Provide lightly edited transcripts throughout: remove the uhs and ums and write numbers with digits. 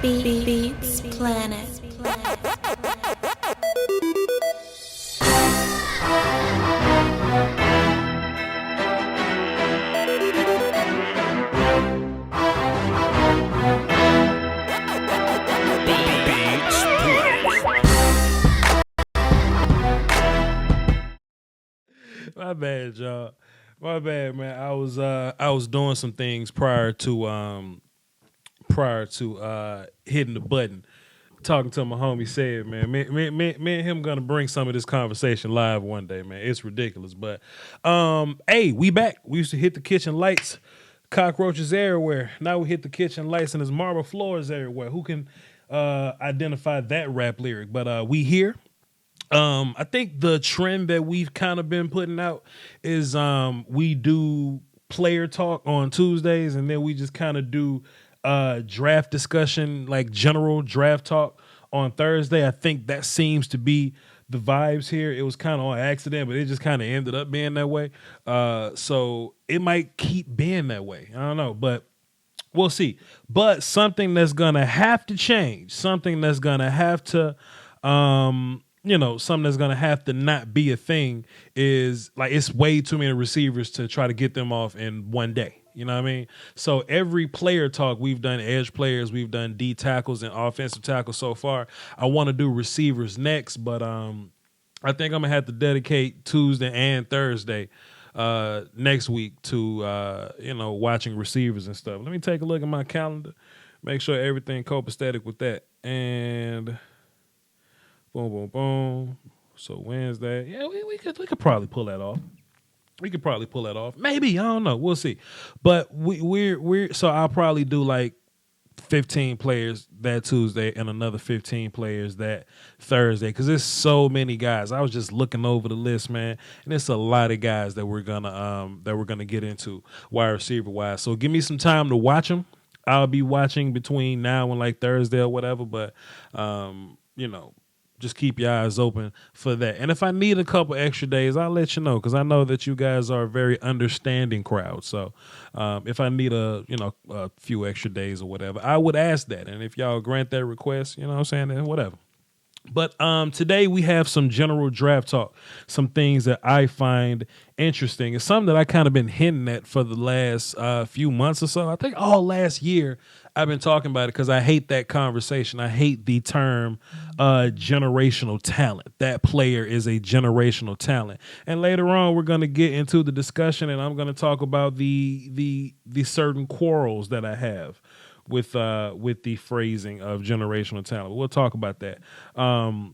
Beats Planet. My bad, y'all. My bad, man. I was doing some things prior to hitting the button. Talking to my homie said, man, me and him gonna bring some of this conversation live one day, man. It's ridiculous. But hey, we back. We used to hit the kitchen lights, cockroaches everywhere. Now we hit the kitchen lights and there's marble floors everywhere. Who can identify that rap lyric? But we here. I think the trend that we've kind of been putting out is we do player talk on Tuesdays, and then we just kind of do draft discussion, like general draft talk on Thursday. I think that seems to be the vibes here. It was kind of on accident, but it just kind of ended up being that way. So it might keep being that way. I don't know, but we'll see. But something that's gonna have to change, something that's gonna have to something that's gonna have to not be a thing is like it's way too many receivers to try to get them off in one day. You know what I mean? So every player talk, we've done edge players, we've done D tackles and offensive tackles so far. I want to do receivers next, but I think I'm gonna have to dedicate Tuesday and Thursday next week to watching receivers and stuff. Let me take a look at my calendar, make sure everything copacetic with that, and boom, boom, boom. So Wednesday, yeah, we could probably pull that off. We could probably pull that off. Maybe, I don't know. We'll see. But we're so I'll probably do like 15 players that Tuesday and another 15 players that Thursday because there's so many guys. I was just looking over the list, man, and it's a lot of guys that we're gonna get into wide receiver wise. So give me some time to watch them. I'll be watching between now and like Thursday or whatever, but just keep your eyes open for that. And if I need a couple extra days, I'll let you know because I know that you guys are a very understanding crowd. So if I need a few extra days or whatever, I would ask that. And if y'all grant that request, you know what I'm saying, then whatever. But today we have some general draft talk, some things that I find interesting. It's something that I kind of been hinting at for the last few months or so. I think all last year I've been talking about it because I hate that conversation. I hate the term generational talent. That player is a generational talent. And later on, we're going to get into the discussion, and I'm going to talk about the certain quarrels that I have with the phrasing of generational talent. We'll talk about that. I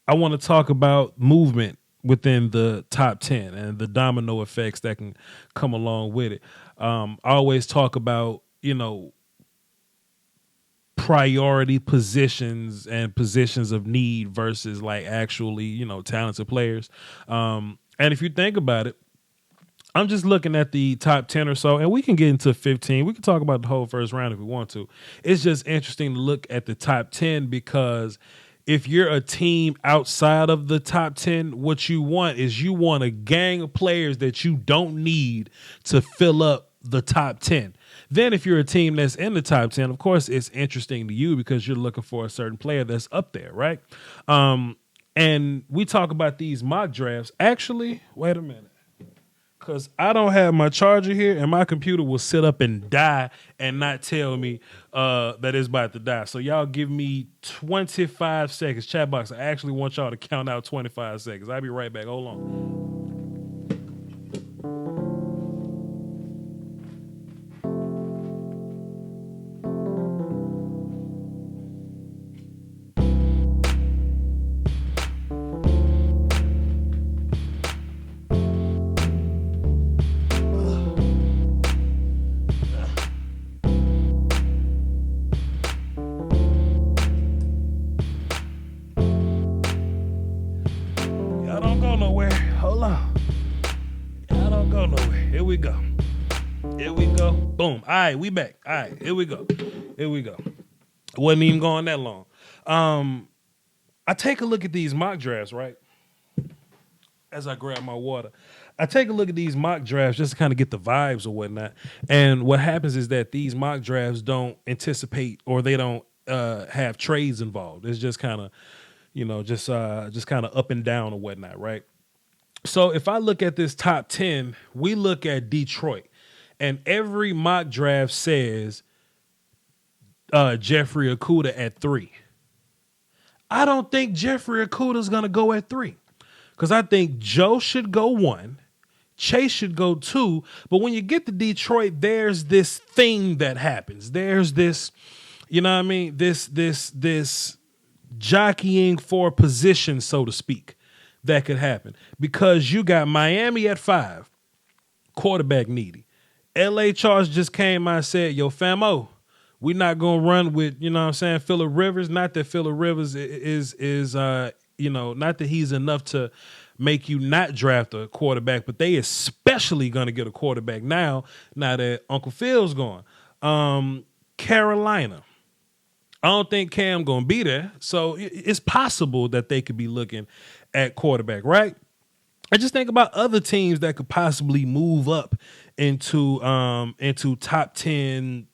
want to talk about movement within the top 10 and the domino effects that can come along with it. I always talk about, priority positions and positions of need versus like actually, talented players. And if you think about it, I'm just looking at the top 10 or so, and we can get into 15. We can talk about the whole first round if we want to. It's just interesting to look at the top 10 because if you're a team outside of the top 10, what you want is you want a gang of players that you don't need to fill up the top 10. Then if you're a team that's in the top 10, of course, it's interesting to you because you're looking for a certain player that's up there, right? And we talk about these mock drafts. Actually, wait a minute. Because I don't have my charger here, and my computer will sit up and die and not tell me that it's about to die. So y'all give me 25 seconds. Chat box, I actually want y'all to count out 25 seconds. I'll be right back. Hold on. Boom. All right, we back. All right, here we go. Wasn't even going that long. I take a look at these mock drafts, right? As I grab my water, I take a look at these mock drafts just to kind of get the vibes or whatnot. And what happens is that these mock drafts don't anticipate or they don't have trades involved. It's just kind of, just kind of up and down or whatnot, right? So if I look at this top 10, we look at Detroit, and every mock draft says Jeffrey Okudah at 3. I don't think Jeffrey Okudah is going to go at 3 because I think Joe should go 1. Chase should go 2. But when you get to Detroit, there's this thing that happens. There's this, you know what I mean? This jockeying for position, so to speak, that could happen because you got Miami at 5, quarterback needy. LA Chargers just came out and said, yo, famo, we're not going to run with, you know what I'm saying, Phillip Rivers. Not that Phillip Rivers is not that he's enough to make you not draft a quarterback, but they especially going to get a quarterback now that Uncle Phil's gone. Carolina. I don't think Cam going to be there. So it's possible that they could be looking at quarterback, right? I just think about other teams that could possibly move up into top 10,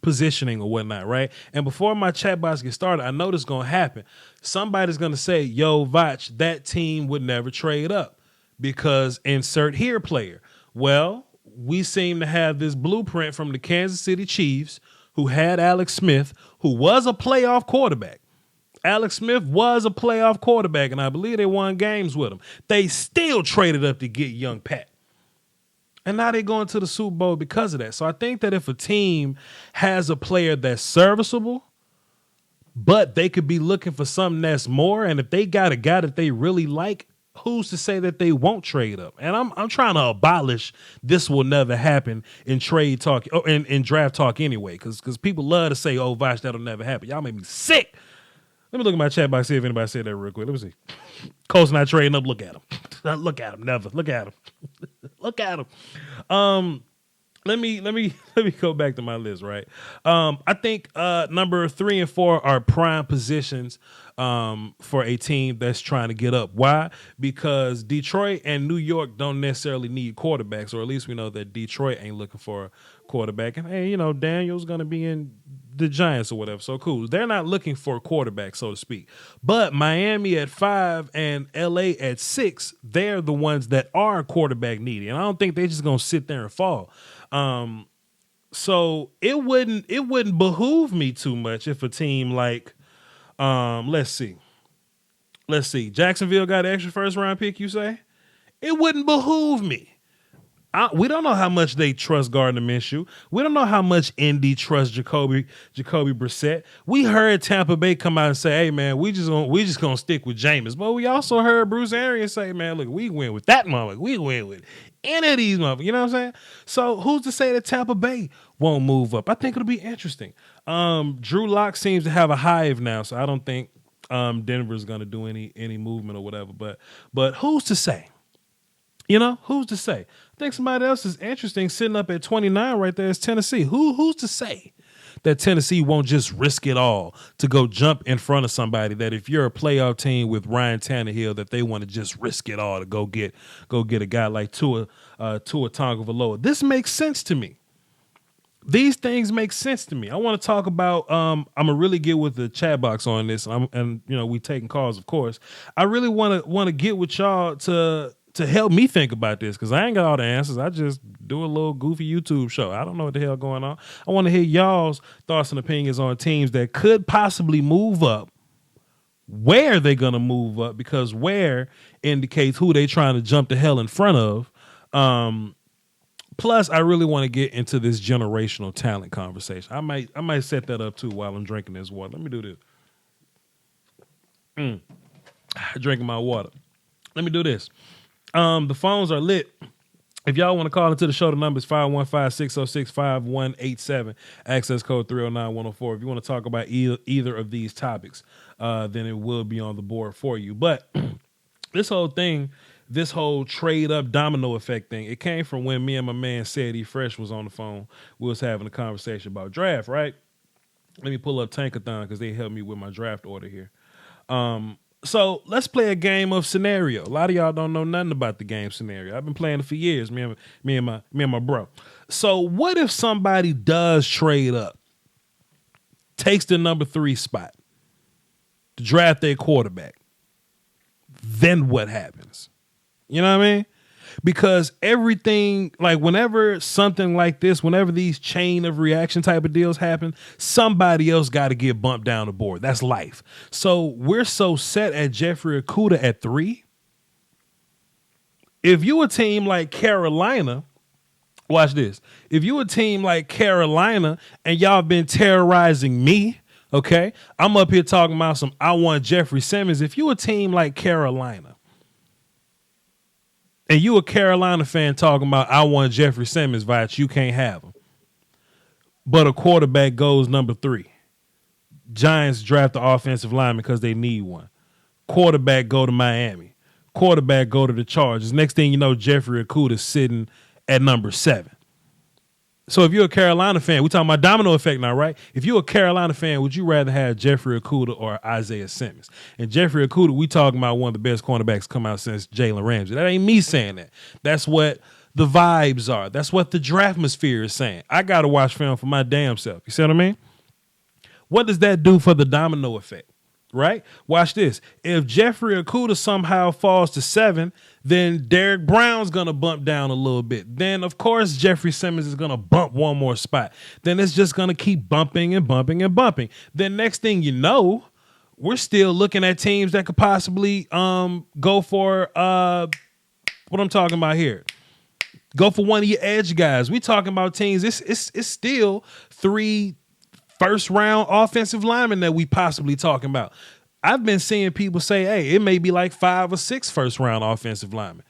positioning or whatnot, right? And before my chat box gets started, I know this is going to happen. Somebody's going to say, yo, Voch, that team would never trade up because insert here player. Well, we seem to have this blueprint from the Kansas City Chiefs who had Alex Smith, who was a playoff quarterback. Alex Smith was a playoff quarterback, and I believe they won games with him. They still traded up to get young Pat. And now they're going to the Super Bowl because of that. So I think that if a team has a player that's serviceable, but they could be looking for something that's more, and if they got a guy that they really like, who's to say that they won't trade up? And I'm trying to abolish this will never happen in trade talk or in draft talk anyway, because people love to say, oh, Voch, that'll never happen. Y'all make me sick. Let me look at my chat box, see if anybody said that real quick. Let me see. Colts not trading up. Look at him. Look at him. Never. Look at him. Look at him. Let me go back to my list, right? I think number 3 and 4 are prime positions for a team that's trying to get up. Why? Because Detroit and New York don't necessarily need quarterbacks, or at least we know that Detroit ain't looking for a quarterback. And hey, Daniel's gonna be in the Giants or whatever. So cool. They're not looking for a quarterback, so to speak. But Miami at 5 and LA at 6, they're the ones that are quarterback needy. And I don't think they're just gonna sit there and fall. So it wouldn't behoove me too much if a team like let's see. Jacksonville got an extra first round pick, you say? It wouldn't behoove me. We don't know how much they trust Gardner Minshew. We don't know how much Indy trusts Jacoby Brissett. We heard Tampa Bay come out and say, "Hey man, we just gonna stick with Jameis." But we also heard Bruce Arians say, "Man, look, we win with that motherfucker. We win with any of these motherfuckers." You know what I'm saying? So who's to say that Tampa Bay won't move up? I think it'll be interesting. Drew Lock seems to have a hive now, so I don't think Denver's gonna do any movement or whatever. But who's to say? Who's to say? I think somebody else is interesting sitting up at 29 right there is Tennessee. Who's to say that Tennessee won't just risk it all to go jump in front of somebody, that if you're a playoff team with Ryan Tannehill, that they want to just risk it all to go get a guy like Tua Tagovailoa. This makes sense to me. These things make sense to me. I want to talk about I'm gonna really get with the chat box on this, and we taking calls, of course. I really want to get with y'all to help me think about this, because I ain't got all the answers. I just do a little goofy YouTube show. I don't know what the hell going on. I want to hear y'all's thoughts and opinions on teams that could possibly move up, where they're going to move up, because where indicates who they trying to jump the hell in front of. Plus, I really want to get into this generational talent conversation. I might set that up too while I'm drinking this water. Let me do this. Drinking my water. Let me do this. The phones are lit. If y'all want to call into the show, the number is 515-606-5187, access code 309104. If you want to talk about either of these topics, then it will be on the board for you. But this whole thing, this whole trade up domino effect thing, it came from when me and my man Sadie Fresh was on the phone. We was having a conversation about draft, right? Let me pull up Tankathon because they helped me with my draft order here. So let's play a game of scenario. A lot of y'all don't know nothing about the game scenario. I've been playing it for years, me and my bro. So what if somebody does trade up, takes the number 3 spot to draft their quarterback? Then what happens? You know what I mean? Because everything, like whenever something like this, whenever these chain of reaction type of deals happen, somebody else got to get bumped down the board. That's life. So we're so set at Jeffrey Okudah at 3. If you a team like Carolina, watch this. If you a team like Carolina and y'all been terrorizing me, okay, I'm up here talking about I want Jeffrey Simmons. If you a team like Carolina, and you a Carolina fan talking about I want Jeffrey Simmons, Voch, you can't have him. But a quarterback goes number 3. Giants draft the offensive lineman because they need one. Quarterback go to Miami. Quarterback go to the Chargers. Next thing you know, Jeffrey Okudah is sitting at number 7. So if you're a Carolina fan, we're talking about domino effect now, right? If you're a Carolina fan, would you rather have Jeffrey Okudah or Isaiah Simmons? And Jeffrey Okudah, we talking about one of the best cornerbacks come out since Jalen Ramsey. That ain't me saying that. That's what the vibes are. That's what the draftmosphere is saying. I got to watch film for my damn self. You see what I mean? What does that do for the domino effect? Right? Watch this. If Jeffrey Okudah somehow falls to 7, then Derek Brown's going to bump down a little bit. Then, of course, Jeffrey Simmons is going to bump one more spot. Then it's just going to keep bumping and bumping and bumping. Then next thing you know, we're still looking at teams that could possibly go for what I'm talking about here. Go for one of your edge guys. We talking about teams. It's still 3 first-round offensive linemen that we possibly talking about. I've been seeing people say, hey, it may be like 5 or 6 first-round offensive linemen.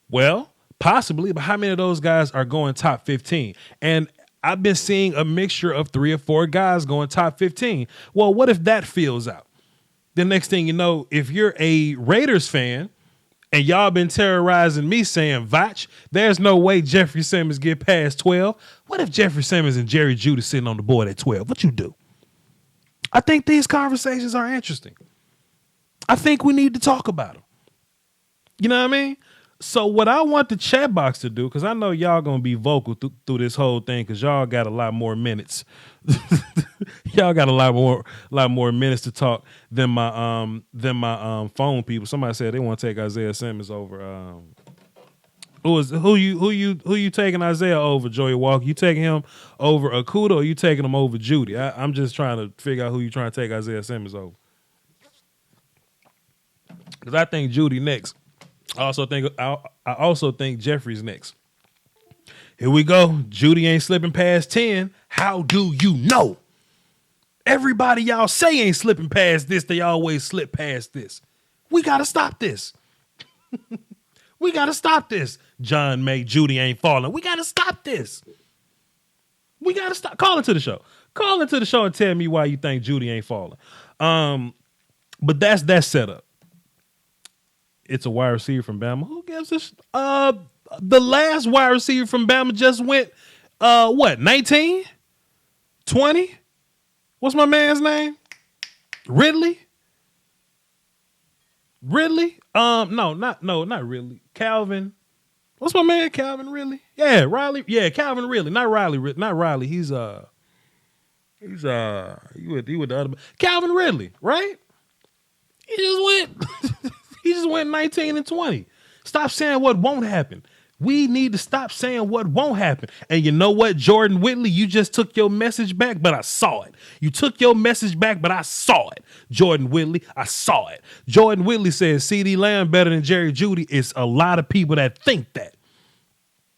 Well, possibly, but how many of those guys are going top 15? And I've been seeing a mixture of 3 or 4 guys going top 15. Well, what if that fills out? The next thing you know, if you're a Raiders fan and y'all been terrorizing me saying, Voch, there's no way Jeffrey Simmons get past 12. What if Jeffrey Simmons and Jerry Jeudy sitting on the board at 12? What you do? I think these conversations are interesting. I think we need to talk about them. You know what I mean? So what I want the chat box to do, because I know y'all going to be vocal through this whole thing because y'all got a lot more minutes. Y'all got a lot more minutes to talk than my phone people. Somebody said they want to take Isaiah Simmons over. Who you taking Isaiah over, Joey Walker? You taking him over Okudah or you taking him over Jeudy? I'm just trying to figure out who you trying to take Isaiah Simmons over. Because I think Jeudy next. I also think Jeffrey's next. Here we go. Jeudy ain't slipping past 10. How do you know? Everybody y'all say ain't slipping past this. They always slip past this. We got to stop this. We got to stop this. John May, Jeudy ain't falling. We got to stop this. We got to stop. Call into the show. Call into the show and tell me why you think Jeudy ain't falling. But that's that setup. It's a wide receiver from Bama. Who gives this? The last wide receiver from Bama just went, 19? 20? What's my man's name? Ridley? No, not Ridley. Calvin. What's my man? Calvin Ridley? Yeah, Riley. Yeah, Calvin Ridley. Not Riley. He's he with the other. Calvin Ridley, right? He just went 19 and 20. Stop saying what won't happen. We need to stop saying what won't happen. And you know what, Jordan Whitley, you just took your message back, but I saw it. You took your message back, but I saw it. Jordan Whitley, I saw it. Jordan Whitley says CeeDee Lamb better than Jerry Jeudy. It's a lot of people that think that.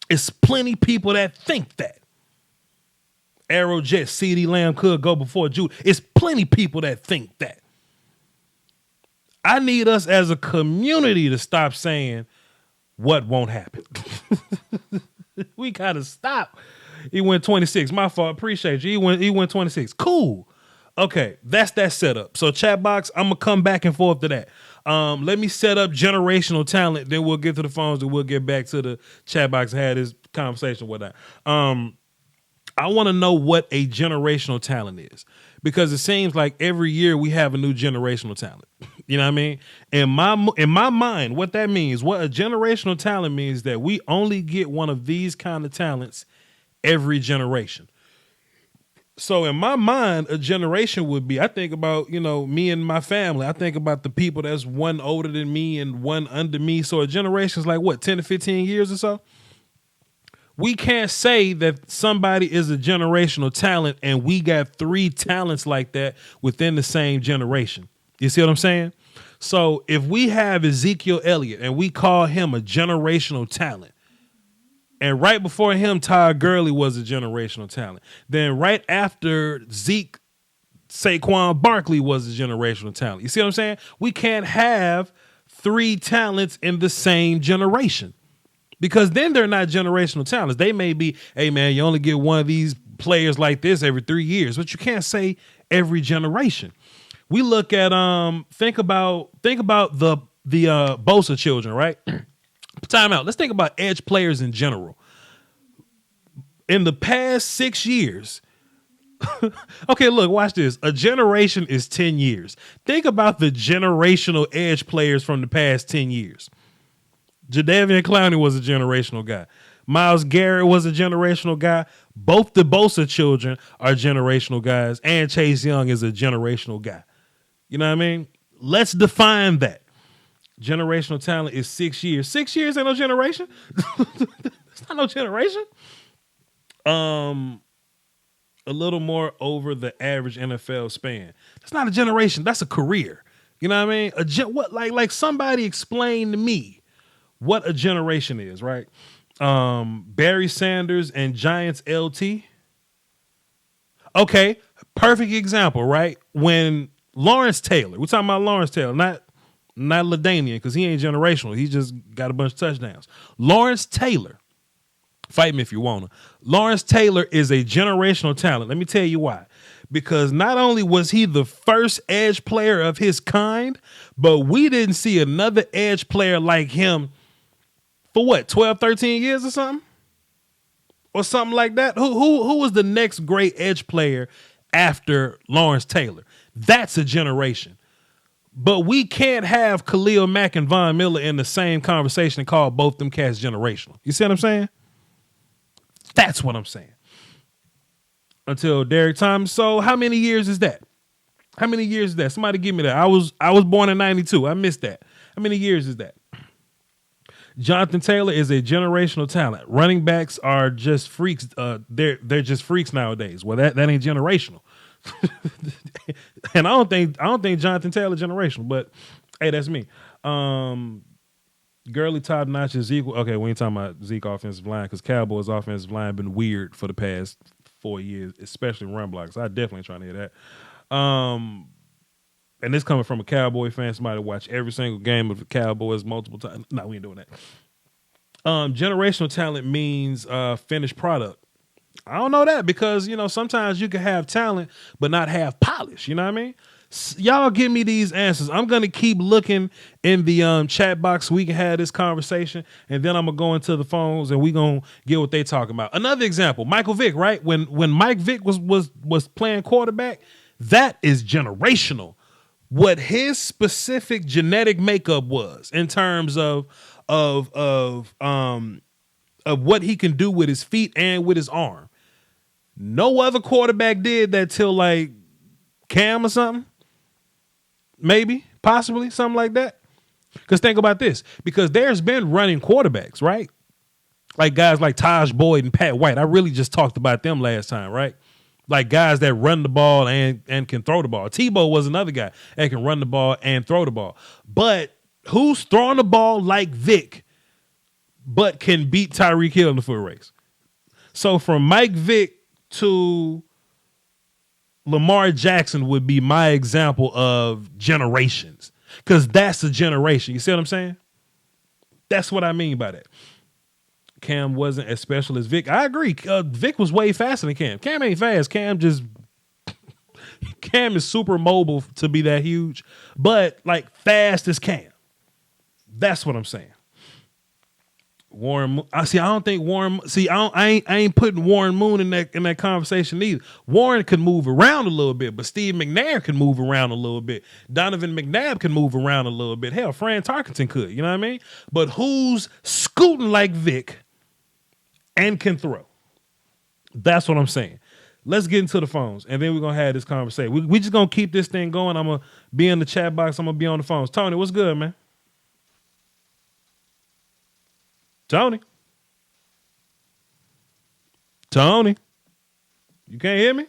It's plenty people that think that. Aerojet, CeeDee Lamb could go before Jeudy. It's plenty people that think that. I need us as a community to stop saying what won't happen. We gotta stop. He went 26. My fault. Appreciate you. He went 26. Cool. Okay, that's that setup. So chat box, I'm gonna come back and forth to that. Let me set up generational talent. Then we'll get to the phones and we'll get back to the chat box and have this conversation with that. I want to know what a generational talent is because it seems like every year we have a new generational talent. You know what I mean? In my mind, what that means, what a generational talent means, that we only get one of these kind of talents every generation. So in my mind, a generation would be, I think about, me and my family. I think about the people that's one older than me and one under me. So a generation is like what, 10 to 15 years or so? We can't say that somebody is a generational talent and we got 3 talents like that within the same generation. You see what I'm saying? So if we have Ezekiel Elliott and we call him a generational talent, and right before him, Todd Gurley was a generational talent. Then right after Zeke, Saquon Barkley was a generational talent. You see what I'm saying? We can't have 3 talents in the same generation, because then they're not generational talents. They may be, hey man, you only get one of these players like this every 3 years, but you can't say every generation. We look at think about the Bosa children, right? Time out. Let's think about edge players in general. In the past 6 years, okay, look, watch this. A generation is 10 years. Think about the generational edge players from the past 10 years. Jadeveon Clowney was a generational guy. Myles Garrett was a generational guy. Both the Bosa children are generational guys, and Chase Young is a generational guy. You know what I mean? Let's define that. Generational talent is 6 years. 6 years ain't no generation. It's not no generation. A little more over the average NFL span. That's not a generation. That's a career. You know what I mean? Like somebody explain to me what a generation is, right? Barry Sanders and Giants LT. Okay, perfect example, right? When Lawrence Taylor, we're talking about Lawrence Taylor, not LaDainian, because he ain't generational. He just got a bunch of touchdowns. Lawrence Taylor, fight me if you want to. Lawrence Taylor is a generational talent. Let me tell you why. Because not only was he the first edge player of his kind, but we didn't see another edge player like him for what, 12, 13 years or something? Or something like that? Who was the next great edge player after Lawrence Taylor? That's a generation. But we can't have Khalil Mack and Von Miller in the same conversation and call both them cats generational. You see what I'm saying? That's what I'm saying. Until Derek Thomas. So how many years is that? How many years is that? Somebody give me that. I was born in 92. I missed that. How many years is that? Jonathan Taylor is a generational talent. Running backs are just freaks. They're just freaks nowadays. Well, that ain't generational. And I don't think Jonathan Taylor generational, but hey, that's me. Gurley, top notch is equal. Okay, we ain't talking about Zeke offensive line, because Cowboys offensive line been weird for the past 4 years, especially run blocks. I definitely ain't trying to hear that. And this coming from a Cowboy fan, somebody watch every single game of the Cowboys multiple times. No, we ain't doing that. Generational talent means finished product. I don't know that, because, sometimes you can have talent but not have polish. You know what I mean? Y'all give me these answers. I'm going to keep looking in the chat box so we can have this conversation, and then I'm going to go into the phones and we going to get what they talking about. Another example, Michael Vick, right? When Mike Vick was playing quarterback, that is generational. What his specific genetic makeup was in terms of what he can do with his feet and with his arm. No other quarterback did that till like Cam or something. Maybe, possibly, something like that. Because think about this. Because there's been running quarterbacks, right? Like guys like Taj Boyd and Pat White. I really just talked about them last time, right? Like guys that run the ball and can throw the ball. Tebow was another guy that can run the ball and throw the ball. But who's throwing the ball like Vic but can beat Tyreek Hill in the foot race? So from Mike Vick to Lamar Jackson would be my example of generations, because that's a generation. You see what I'm saying? That's what I mean by that. Cam wasn't as special as Vic. I agree. Vic was way faster than Cam. Cam ain't fast. Cam is super mobile to be that huge, but like fast as Cam. That's what I'm saying. I don't think Warren. See, I ain't putting Warren Moon in that conversation either. Warren could move around a little bit, but Steve McNair can move around a little bit. Donovan McNabb can move around a little bit. Hell, Fran Tarkenton could. You know what I mean? But who's scooting like Vic and can throw? That's what I'm saying. Let's get into the phones, and then we're gonna have this conversation. We just gonna keep this thing going. I'm gonna be in the chat box. I'm gonna be on the phones. Tony, what's good, man? Tony, you can't hear me?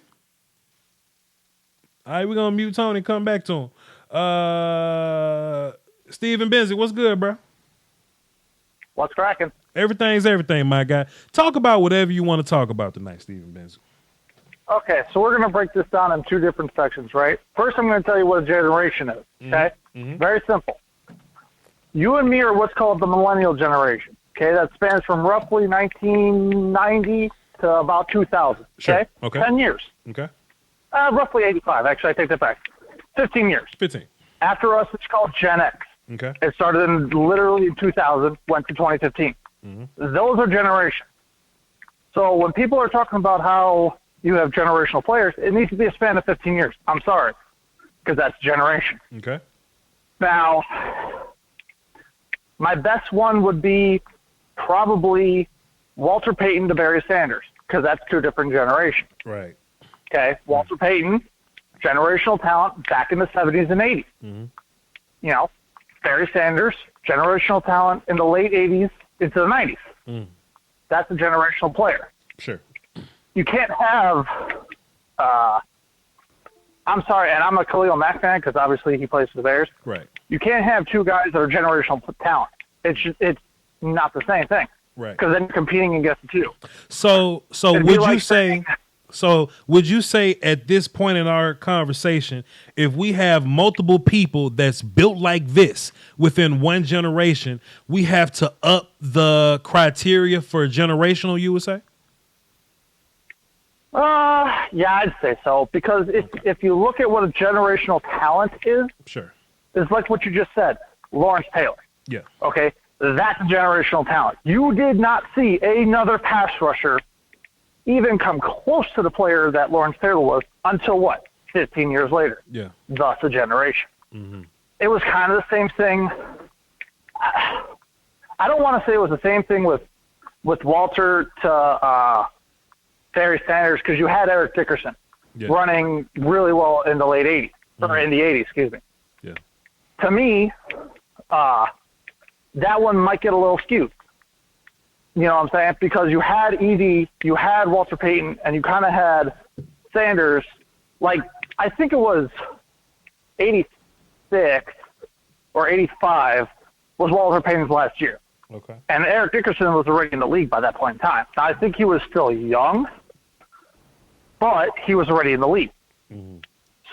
All right, we're gonna mute Tony and come back to him. Steven Benzie, what's good, bro? What's cracking? Everything's everything, my guy. Talk about whatever you want to talk about tonight, Steven Benzie. Okay, so we're going to break this down in two different sections, right? First, I'm going to tell you what a generation is, okay? Mm-hmm. Very simple. You and me are what's called the millennial generation, okay? That spans from roughly 1990 to about 2000, okay? Sure. Okay. 10 years. Okay. Roughly 85. Actually, I take that back. 15 years. 15. After us, it's called Gen X. Okay. It started in literally 2000, went to 2015. Mm-hmm. Those are generations. So when people are talking about how you have generational players, it needs to be a span of 15 years. I'm sorry, because that's generation. Okay. Now, my best one would be probably Walter Payton to Barry Sanders, because that's two different generations. Right. Okay, Walter Payton, generational talent back in the 70s and 80s. Mm-hmm. You know, Barry Sanders, generational talent in the late 80s into the 90s. Mm. That's a generational player. Sure. You can't have, I'm sorry, and I'm a Khalil Mack fan because obviously he plays for the Bears. Right. You can't have two guys that are generational talent. It's not the same thing. Right. Because then you're competing against the two. So It'd would be like you say? So would you say at this point in our conversation, if we have multiple people that's built like this within one generation, we have to up the criteria for generational, you would say? Yeah, I'd say so. Because if you look at what a generational talent is, Sure. it's like what you just said, Lawrence Taylor. Yeah. Okay? That's a generational talent. You did not see another pass rusher even come close to the player that Lawrence Taylor was until what? 15 years later. Yeah. Thus a generation. Mm-hmm. It was kind of the same thing. I don't want to say it was the same thing with Walter to Barry Sanders because you had Eric Dickerson running really well in the late 80s, or in the 80s, excuse me. Yeah. To me, that one might get a little skewed. You know what I'm saying? Because you had Edie, you had Walter Payton, and you kind of had Sanders. Like, I think it was 86 or 85 was Walter Payton's last year. Okay. And Eric Dickerson was already in the league by that point in time. Now, I think he was still young, but he was already in the league. Mm-hmm.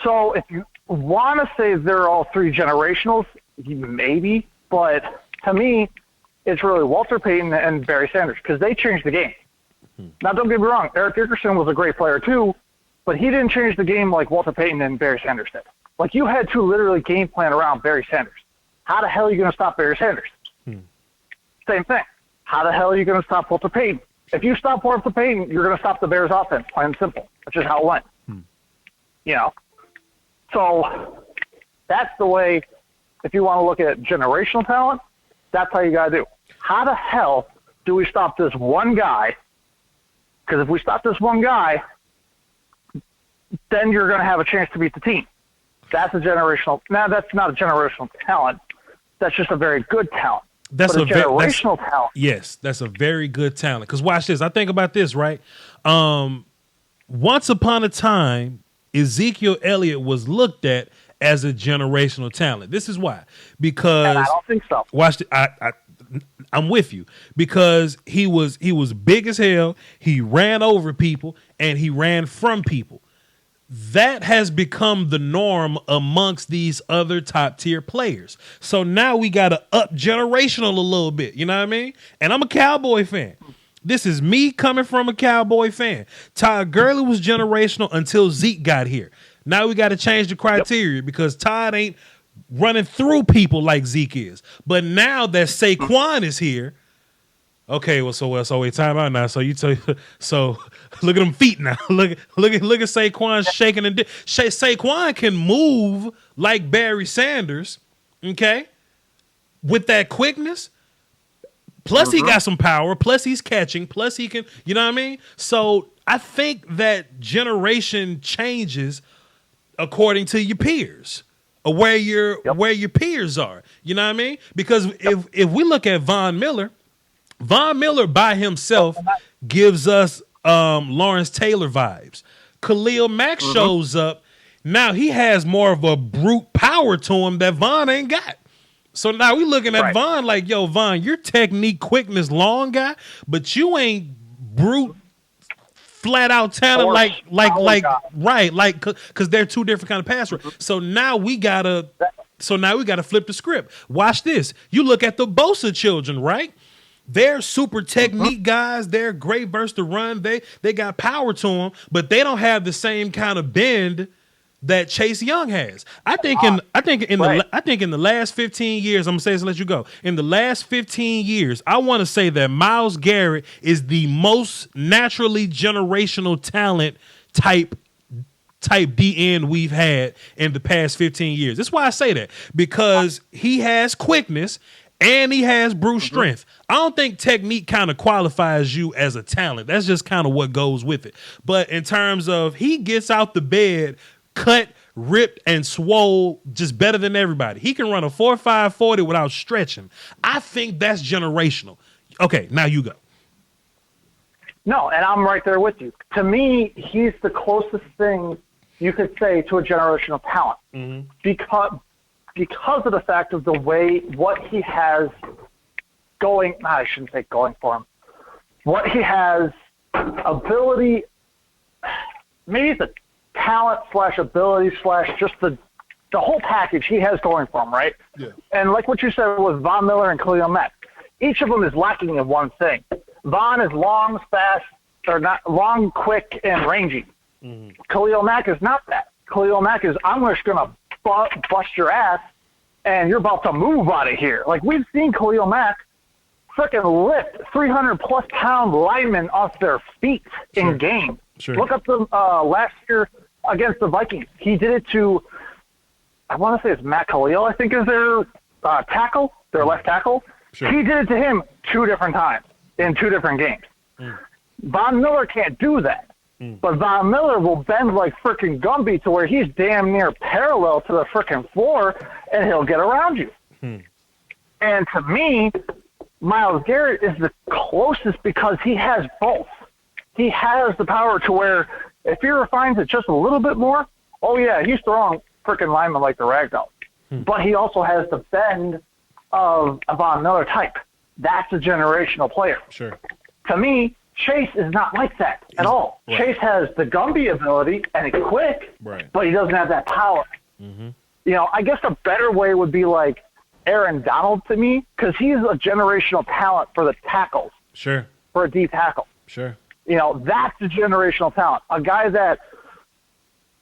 So if you want to say they're all three generationals, maybe, but to me, it's really Walter Payton and Barry Sanders because they changed the game. Mm-hmm. Now, don't get me wrong, Eric Dickerson was a great player too, but he didn't change the game like Walter Payton and Barry Sanders did. Like, you had to literally game plan around Barry Sanders. How the hell are you going to stop Barry Sanders? Same thing. How the hell are you going to stop Walter Payton? If you stop Walter Payton, you're going to stop the Bears' offense, plain and simple. That's just how it went. You know? So that's the way, if you want to look at generational talent, that's how you got to do. How the hell do we stop this one guy? Because if we stop this one guy, then you're going to have a chance to beat the team. That's a generational. Now, that's not a generational talent. That's just a very good talent. That's a generational talent. Yes, that's a very good talent. Because watch this. I think about this, right? Once upon a time, Ezekiel Elliott was looked at as a generational talent. This is why. Because and I don't think so. Watch it. I'm with you because he was big as hell. He ran over people and he ran from people. That has become the norm amongst these other top tier players. So now we got to up generational a little bit. You know what I mean? And I'm a Cowboy fan. This is me coming from a Cowboy fan. Todd Gurley was generational until Zeke got here. Now we got to change the criteria because Todd ain't running through people like Zeke is. But now that Saquon is here, Okay, so wait, time out now. So so look at them feet now. look at Saquon shaking and Saquon can move like Barry Sanders, okay, with that quickness. Plus he got some power. Plus he's catching. Plus he can, you know what I mean. So I think that generation changes according to your peers, or where your peers are. You know what I mean? Because if we look at Von Miller by himself gives us Lawrence Taylor vibes. Khalil Mack shows up. Now he has more of a brute power to him that Von ain't got. So now we looking at Von like, yo, Von, your technique, quickness, long guy, but you ain't brute, flat out talent like because they're two different kind of pass rush. So now we gotta flip the script. Watch this. You look at the Bosa children, right? They're super technique guys. They're great versus the run. They got power to them, but they don't have the same kind of bend that Chase Young has. I think in the last 15 years, I'm gonna say this, let you go. In the last 15 years, I want to say that Myles Garrett is the most naturally generational talent type DN we've had in the past 15 years. That's why I say that, because he has quickness and he has brute strength. I don't think technique kind of qualifies you as a talent. That's just kind of what goes with it. But in terms of, he gets out the bed, cut, ripped, and swole just better than everybody. He can run a 4.5 40 without stretching. I think that's generational. Okay, now you go. No, and I'm right there with you. To me, he's the closest thing you could say to a generational talent, because of the fact of the way what he has going. I shouldn't say going for him. What he has ability, maybe it's a talent / ability / just the whole package he has going for him, right? Yeah. And like what you said with Von Miller and Khalil Mack, each of them is lacking in one thing. Von is long, fast, or not long, quick, and rangy. Khalil Mack is not that. Khalil Mack is, I'm just gonna bust your ass, and you're about to move out of here. Like, we've seen Khalil Mack freaking lift 300+ pound linemen off their feet in games. Sure. Look up the last year against the Vikings. He did it to, I want to say it's Matt Khalil, I think is their tackle, their left tackle. Sure. He did it to him 2 different times in 2 different games. Von Miller can't do that. But Von Miller will bend like freaking Gumby to where he's damn near parallel to the freaking floor, and he'll get around you. And to me, Myles Garrett is the closest because he has both. He has the power to where if he refines it just a little bit more, oh yeah, he's throwing freaking linemen like the ragdoll. But he also has the bend of a Von Miller type. That's a generational player. Sure. To me, Chase is not like that at all. Right. Chase has the Gumby ability and he's quick, but he doesn't have that power. You know, I guess a better way would be like Aaron Donald to me, because he's a generational talent for the tackles. Sure. For a D tackle. Sure. You know, that's a generational talent. A guy that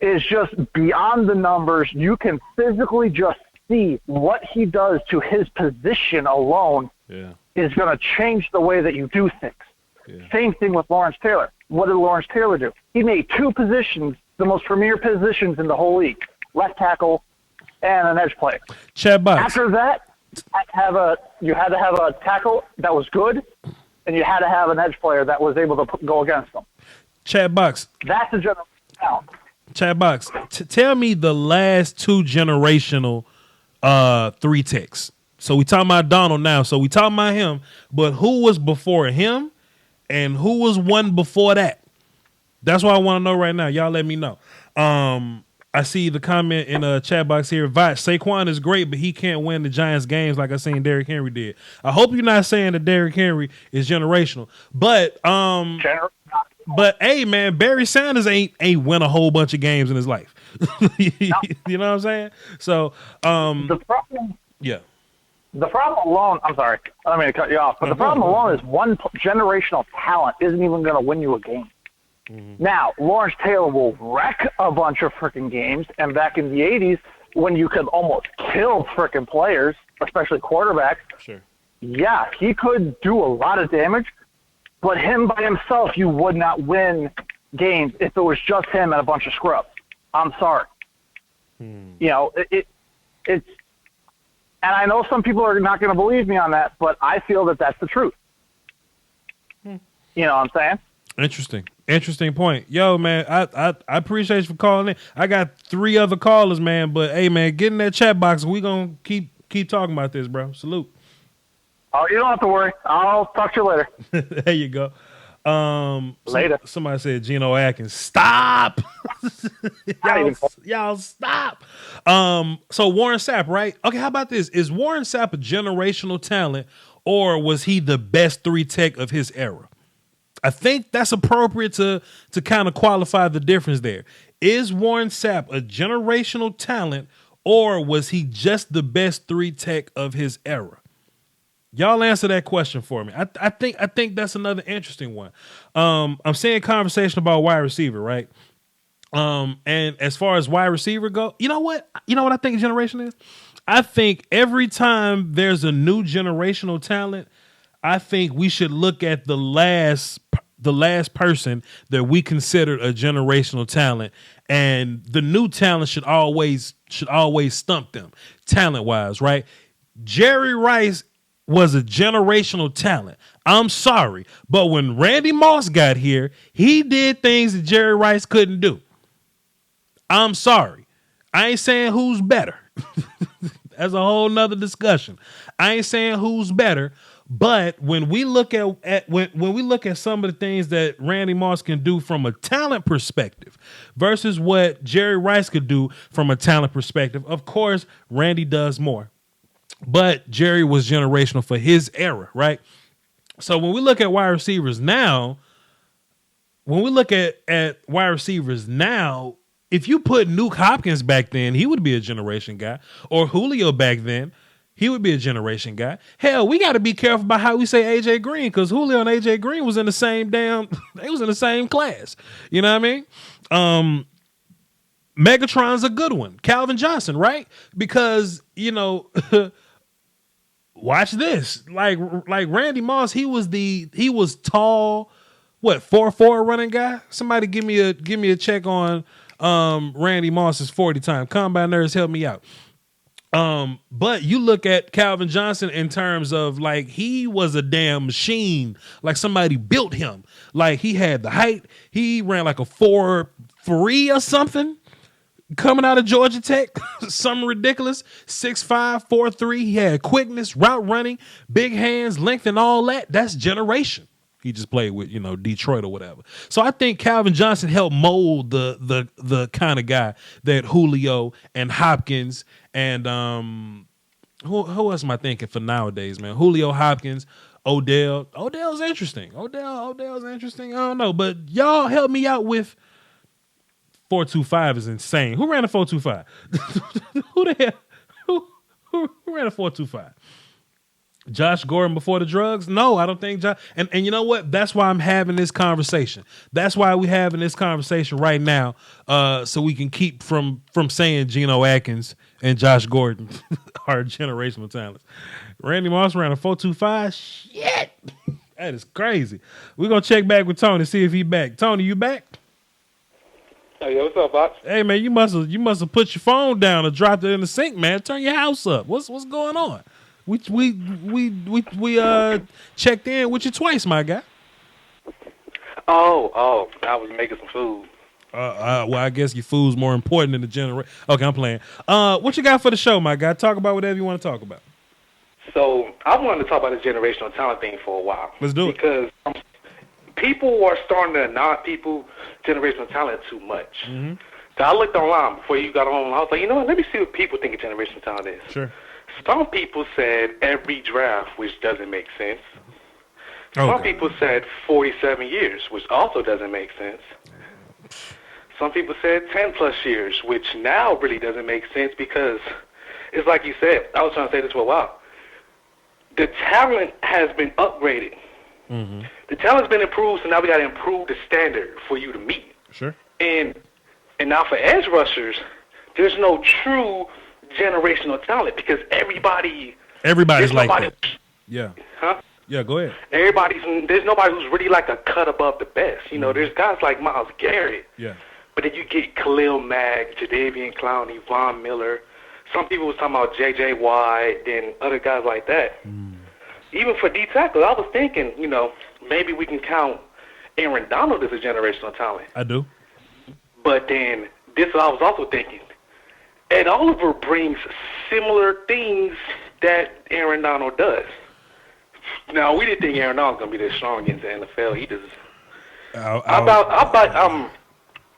is just beyond the numbers. You can physically just see what he does to his position alone is going to change the way that you do things. Same thing with Lawrence Taylor. What did Lawrence Taylor do? He made 2 positions, the most premier positions in the whole league, left tackle and an edge player. Chad Bucks. After that, you had to have a tackle that was good, and you had to have an edge player that was able to go against them. Chad Bucks. That's a general talent. Chad Bucks, tell me the last 2 generational 3 ticks. So we talking about Donald now. So we talking about him, but who was before him? And who was one before that? That's what I want to know right now. Y'all let me know. I see the comment in a chat box here. Voch, Saquon is great, but he can't win the Giants games like I seen Derrick Henry did. I hope you're not saying that Derrick Henry is generational. But hey, man, Barry Sanders ain't win a whole bunch of games in his life. You know what I'm saying? So the problem The problem alone, I'm sorry, I don't mean to cut you off, but the problem alone is one generational talent isn't even going to win you a game. Now, Lawrence Taylor will wreck a bunch of freaking games, and back in the 80s, when you could almost kill freaking players, especially quarterbacks, yeah, he could do a lot of damage, but him by himself, you would not win games if it was just him and a bunch of scrubs. I'm sorry. You know, it's, and I know some people are not going to believe me on that, but I feel that that's the truth. You know what I'm saying? Interesting point. Yo, man, I appreciate you for calling in. I got 3 other callers, man, but hey, man, get in that chat box. We gonna keep talking about this, bro. Salute. Oh, you don't have to worry. I'll talk to you later. There you go. Later. Somebody said Geno Atkins. Stop. y'all stop. So Warren Sapp, right? Okay, how about this? Is Warren Sapp a generational talent, or was he the best 3 tech of his era? I think that's appropriate to kind of qualify the difference there. Is Warren Sapp a generational talent, or was he just the best 3 tech of his era? Y'all answer that question for me. I think that's another interesting one. I'm seeing conversation about wide receiver, right? And as far as wide receiver go, you know what I think generation is? I think every time there's a new generational talent, I think we should look at the last person that we considered a generational talent, and the new talent should always stump them talent wise, right? Jerry Rice was a generational talent. I'm sorry, but when Randy Moss got here, he did things that Jerry Rice couldn't do. I'm sorry. I ain't saying who's better. That's a whole nother discussion. I ain't saying who's better, but when we look at when we look at some of the things that Randy Moss can do from a talent perspective versus what Jerry Rice could do from a talent perspective, of course, Randy does more. But Jerry was generational for his era, right? So when we look at wide receivers now, if you put Nuke Hopkins back then, he would be a generation guy. Or Julio back then, he would be a generation guy. Hell, we got to be careful about how we say AJ Green, because Julio and AJ Green was in the same they was in the same class. You know what I mean? Megatron's a good one. Calvin Johnson, right? Because, you know, watch this. Like Randy Moss, he was tall, 4'4" running guy? Somebody give me a check on Randy Moss's 40 time. Combine nerds, help me out. But you look at Calvin Johnson in terms of like he was a damn machine. Like somebody built him. Like he had the height. He ran like a 4.3 or something. Coming out of Georgia Tech, something ridiculous. 6'5", 4'3". He had quickness, route running, big hands, length, and all that. That's generation. He just played with, Detroit or whatever. So I think Calvin Johnson helped mold the kind of guy that Julio and Hopkins and who else am I thinking for nowadays, man? Julio, Hopkins, Odell. Odell's interesting. Odell's interesting. I don't know, but y'all help me out with 4.25 is insane. Who ran a 4.25? Who the hell? Who ran a 4.25? Josh Gordon before the drugs? No, I don't think Josh. And you know what? That's why I'm having this conversation. That's why we're having this conversation right now, so we can keep from saying Geno Atkins and Josh Gordon are generational talents. Randy Moss ran a 4.25. Shit, that is crazy. We're gonna check back with Tony, see if he back. Tony, you back? Hey, yo, what's up, Voch? Hey man, you must have put your phone down or dropped it in the sink, man. Turn your house up. What's going on? We checked in with you twice, my guy. Oh, I was making some food. Well, I guess your food's more important than the generation. Okay, I'm playing. What you got for the show, my guy? Talk about whatever you want to talk about. So I wanted to talk about the generational talent thing for a while. Let's do it. Because people are starting to knock generational talent too much. Mm-hmm. So I looked online before you got on. I was like, you know what? Let me see what people think of generational talent is. Sure. Some people said every draft, which doesn't make sense. Okay. Some people said 47 years, which also doesn't make sense. Some people said 10-plus years, which now really doesn't make sense because it's like you said. I was trying to say this for a while. The talent has been upgraded. Mm-hmm. The talent's been improved, so now we got to improve the standard for you to meet. Sure. And now for edge rushers, there's no true generational talent because everybody's like that. Yeah. Huh? Yeah, go ahead. There's nobody who's really like a cut above the best. You know, there's guys like Myles Garrett. Yeah. But then you get Khalil Mack, Jadeveon Clowney, Von Miller. Some people was talking about J.J. Watt and other guys like that. Even for D tackle, I was thinking, you know, maybe we can count Aaron Donald as a generational talent. I do. But then this I was also thinking, Ed Oliver brings similar things that Aaron Donald does. Now, we didn't think Aaron Donald was going to be this strong against the NFL. He just...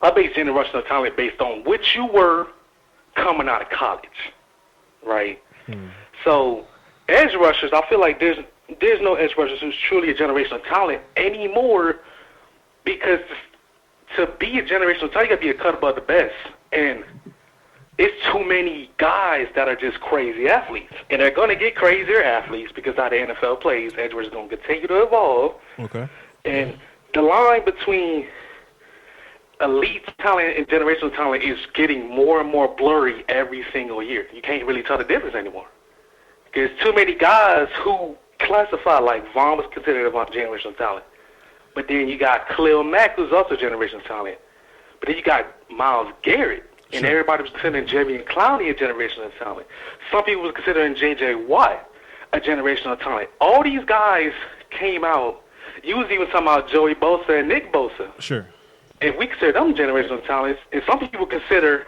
I base generational talent based on what you were coming out of college, right? So, edge rushers, I feel like there's no edge rushers who's truly a generational talent anymore, because to be a generational talent, you got to be a cut above the best. And it's too many guys that are just crazy athletes. And they're going to get crazier athletes because how the NFL plays, edge rushers are going to continue to evolve. Okay. And the line between elite talent and generational talent is getting more and more blurry every single year. You can't really tell the difference anymore. There's too many guys who classify, like Vaughn was considered a generational talent. But then you got Khalil Mack, who's also a generational talent. But then you got Myles Garrett. And everybody was considering Jadeveon Clowney a generational talent. Some people was considering J.J. Watt a generational talent. All these guys came out. You was even talking about Joey Bosa and Nick Bosa. Sure. And we consider them generational talents. And some people consider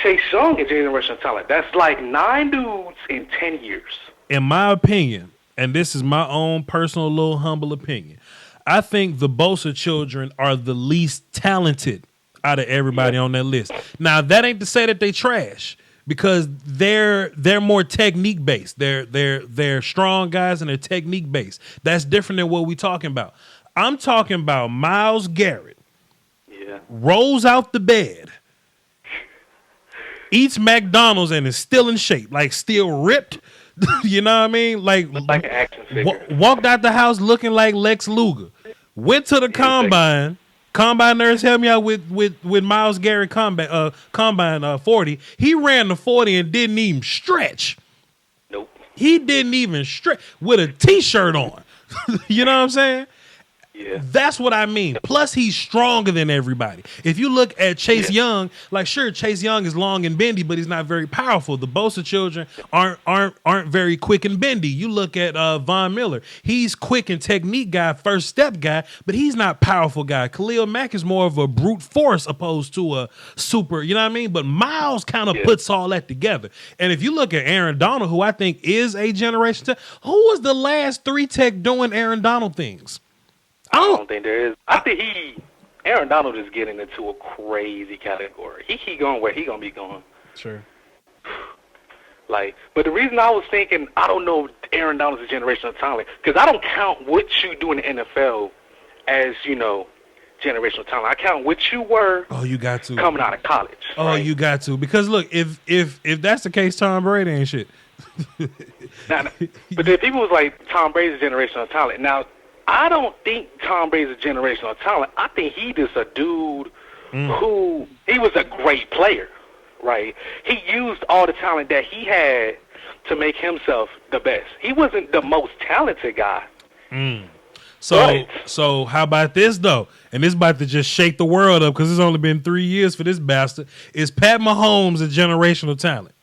Chase Young a generational talent. That's like 9 dudes in 10 years. In my opinion, and this is my own personal little humble opinion, I think the Bosa children are the least talented out of everybody on that list. Now, that ain't to say that they trash, because they're more technique based. They're strong guys and they're technique based. That's different than what we talking about. I'm talking about Myles Garrett. Yeah. Rolls out the bed, eats McDonald's and is still in shape, like still ripped. You know what I mean? Like an action figure. Walked out the house looking like Lex Luger. Went to the combine. Combiners, help me out with Myles Garrett combine 40. He ran the 40 and didn't even stretch. Nope. He didn't even stretch with a T-shirt on. You know what I'm saying? Yeah. That's what I mean. Plus, he's stronger than everybody. If you look at Chase Young, like sure, Chase Young is long and bendy, but he's not very powerful. The Bosa children aren't very quick and bendy. You look at Von Miller. He's quick and technique guy, first step guy, but he's not powerful guy. Khalil Mack is more of a brute force opposed to a super, you know what I mean? But Myles kind of puts all that together. And if you look at Aaron Donald, who I think is a generation, who was the last 3-tech doing Aaron Donald things? I don't think there is. I think Aaron Donald is getting into a crazy category. He going where he gonna be going. Sure. Like, but the reason I was thinking, I don't know if Aaron Donald is a generational talent, because I don't count what you do in the NFL as, you know, generational talent. I count what you were. Oh, you got to coming out of college. Oh, right? You got to, because look, if that's the case, Tom Brady ain't shit. Now, but then people was like, Tom Brady's a generational talent. Now, I don't think Tom Brady's a generational talent. I think he just a dude who, he was a great player, right? He used all the talent that he had to make himself the best. He wasn't the most talented guy. So how about this, though? And this about to just shake the world up, because it's only been 3 years for this bastard. Is Pat Mahomes a generational talent?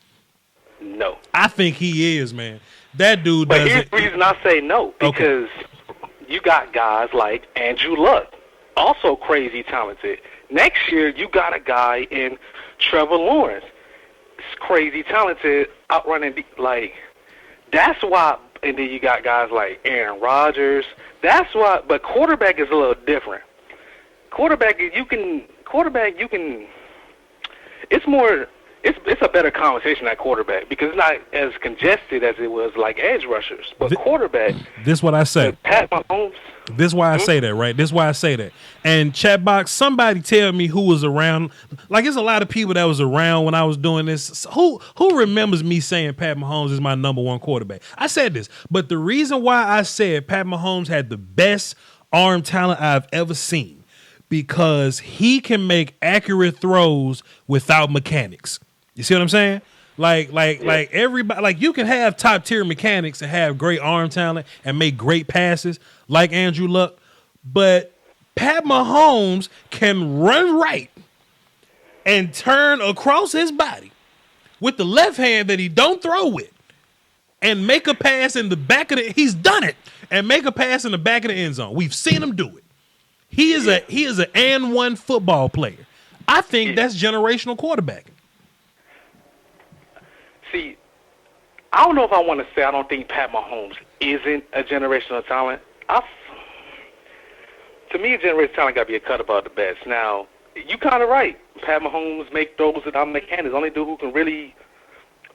No. I think he is, man. That dude does. But here's the reason I say no, because you got guys like Andrew Luck, also crazy talented. Next year, you got a guy in Trevor Lawrence, crazy talented, outrunning, like, that's why. And then you got guys like Aaron Rodgers. That's why. But quarterback is a little different. Quarterback, you can. It's more. It's a better conversation at quarterback, because it's not as congested as it was like edge rushers. But quarterback. This what I say. Pat Mahomes. This is why I say that, right? This is why I say that. And Chatbox, somebody tell me who was around. Like, there's a lot of people that was around when I was doing this. Who remembers me saying Pat Mahomes is my number one quarterback? I said this, but the reason why I said Pat Mahomes had the best arm talent I've ever seen, because he can make accurate throws without mechanics. You see what I'm saying? Like everybody, like you can have top tier mechanics and have great arm talent and make great passes like Andrew Luck, but Pat Mahomes can run right and turn across his body with the left hand that he don't throw with and make a pass in the back of the. He's done it and make a pass in the back of the end zone. We've seen him do it. He is an and one football player. I think that's generational quarterbacking. See, I don't know if I want to say I don't think Pat Mahomes isn't a generational talent. To me, a generational talent got to be a cut above the best. Now, you kind of right. Pat Mahomes make throws that I'm mechanics. The only dude who can really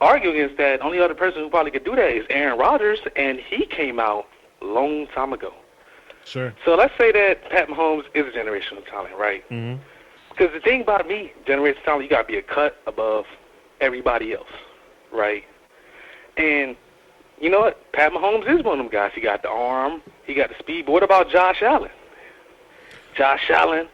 argue against that, only other person who probably could do that is Aaron Rodgers, and he came out a long time ago. Sure. So let's say that Pat Mahomes is a generational talent, right? Mm-hmm. Because the thing about me, generational talent, you got to be a cut above everybody else, right? And you know what? Pat Mahomes is one of them guys. He got the arm. He got the speed. But what about Josh Allen? Josh Allen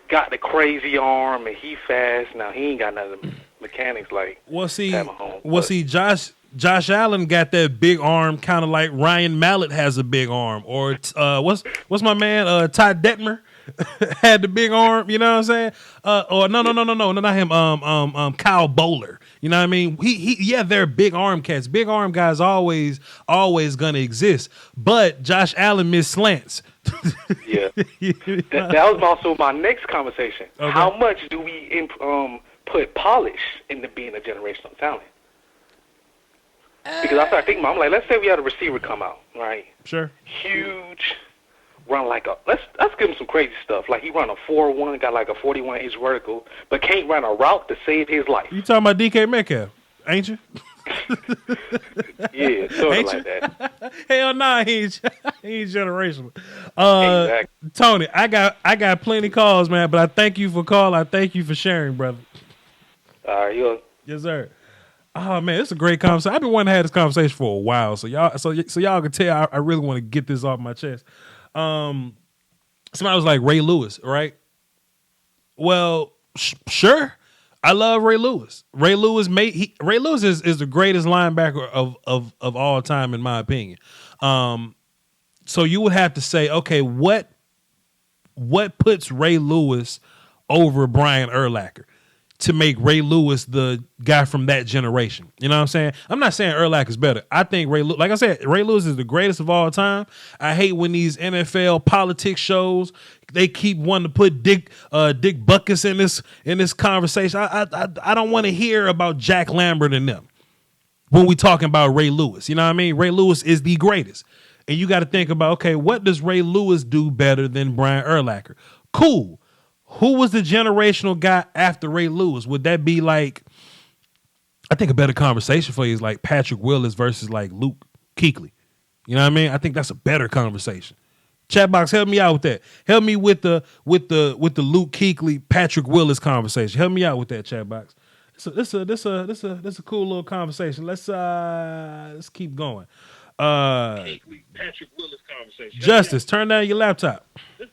got the crazy arm, and he fast. Now, he ain't got none of the mechanics like Pat Mahomes. Josh Allen got that big arm, kind of like Ryan Mallett has a big arm, or what's my man Todd Detmer had the big arm. You know what I'm saying? Or no, not him. Kyle Bowler. You know what I mean? Yeah, they're big arm cats. Big arm guys always gonna exist. But Josh Allen missed slants. Yeah, that was also my next conversation. Okay. How much do we put polish into being a generational talent? Because I started thinking, I'm like, let's say we had a receiver come out, right? Sure. Huge, run like let's give him some crazy stuff. Like he run a 4.1, got like a 41-inch vertical, but can't run a route to save his life. You talking about DK Metcalf, ain't you? Yeah, sort of like that. Hell nah, he ain't generational. Exactly. Tony, I got plenty calls, man, but I thank you for calling. I thank you for sharing, brother. Yes, sir. Oh man, it's a great conversation. I've been wanting to have this conversation for a while, so y'all can tell I really want to get this off my chest. Somebody was like Ray Lewis, right? Well, sure. I love Ray Lewis. Ray Lewis is the greatest linebacker of all time, in my opinion. So you would have to say, okay, what puts Ray Lewis over Brian Urlacher to make Ray Lewis the guy from that generation? You know what I'm saying? I'm not saying Urlacher is better. I think like I said, Ray Lewis is the greatest of all time. I hate when these NFL politics shows, they keep wanting to put Dick Butkus in this conversation. I don't want to hear about Jack Lambert and them when we talking about Ray Lewis. You know what I mean? Ray Lewis is the greatest. And you got to think about, okay, what does Ray Lewis do better than Brian Urlacher? Cool. Who was the generational guy after Ray Lewis? Would that be like, I think a better conversation for you is like Patrick Willis versus like Luke Kuechly. You know what I mean? I think that's a better conversation. Chatbox, help me out with that. Help me with the Luke Kuechly, Patrick Willis conversation. Help me out with that, Chatbox. This a cool little conversation. Let's keep going. Kuechly, Patrick Willis conversation. Justice, turn down your laptop. This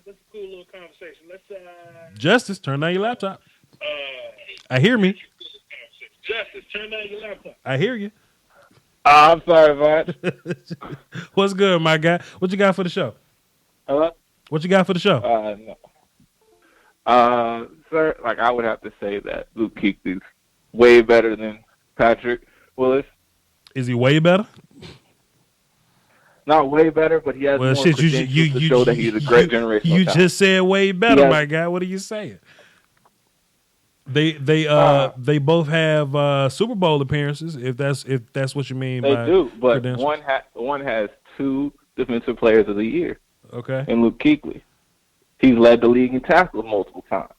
a cool little conversation. Justice, turn down your laptop. I hear me. Justice, turn down your laptop. I hear you. I'm sorry, Voch. What's good, my guy? What you got for the show? Hello? What you got for the show? No. Sir, like I would have to say that Luke Kuechly's way better than Patrick Willis. Is he way better? Not way better, but he has more credentials to show that he's a great generational talent. Just said way better, my guy. What are you saying? They both have Super Bowl appearances. If that's what you mean. They do, but one has 2 defensive players of the year. Okay. And Luke Kuechly, he's led the league in tackles multiple times.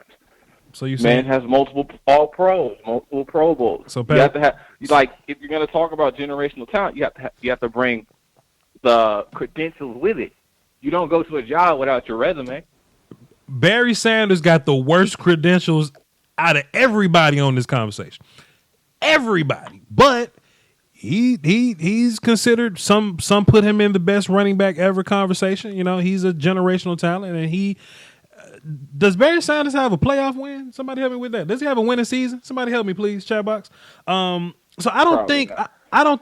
So you man has multiple All Pros, multiple Pro Bowls. So you have to have if you're going to talk about generational talent, you have to bring the credentials with it. You don't go to a job without your resume. Barry Sanders got the worst credentials out of everybody on this conversation. Everybody. But he's considered, some put him in the best running back ever conversation. You know, he's a generational talent, and does Barry Sanders have a playoff win? Somebody help me with that. Does he have a winning season? Somebody help me, please, chat box. So I don't think I don't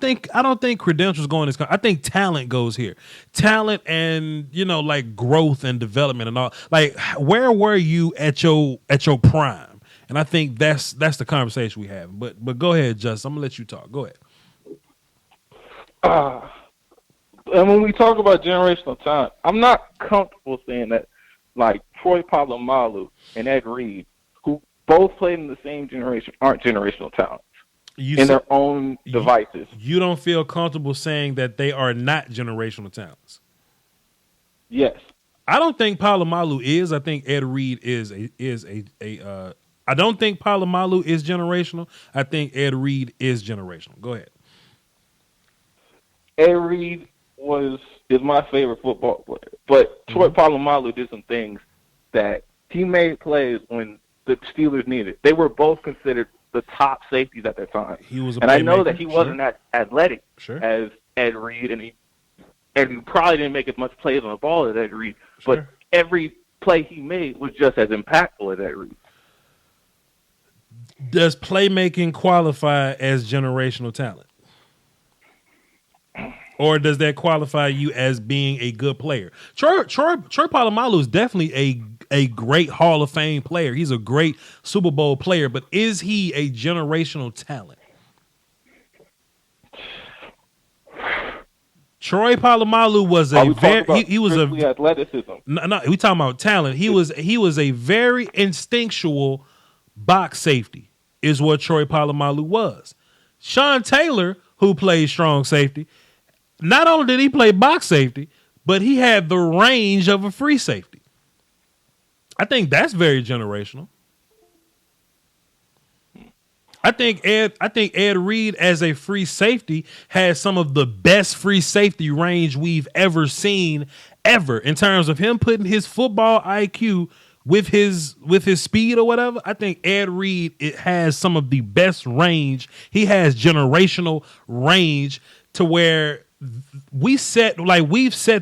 think credentials go in this. I think talent goes here. Talent and like growth and development and all. Like where were you at your prime? And I think that's the conversation we have. But go ahead, Justin. I'm gonna let you talk. Go ahead. And when we talk about generational talent, I'm not comfortable saying that like Troy Polamalu and Ed Reed, who both played in the same generation, aren't generational talents in their own devices. You don't feel comfortable saying that they are not generational talents? Yes. I don't think Polamalu is. I think Ed Reed is I don't think Polamalu is generational. I think Ed Reed is generational. Go ahead. Ed Reed is my favorite football player, but Troy Polamalu did some things that he made plays when the Steelers needed. They were both considered the top safeties at their time. He was, and I know that he wasn't as athletic as Ed Reed, and he probably didn't make as much plays on the ball as Ed Reed. But every play he made was just as impactful as Ed Reed. Does playmaking qualify as generational talent? Or does that qualify you as being a good player? Troy Polamalu is definitely a great Hall of Fame player. He's a great Super Bowl player, but is he a generational talent? Troy Polamalu was he was a athleticism. No, we talking about talent. He was a very instinctual box safety, is what Troy Polamalu was. Sean Taylor, who played strong safety, not only did he play box safety, but he had the range of a free safety. I think that's very generational. I think Ed Reed as a free safety has some of the best free safety range we've ever seen ever in terms of him putting his football IQ with his speed or whatever. I think Ed Reed has some of the best range. He has generational range to where we've set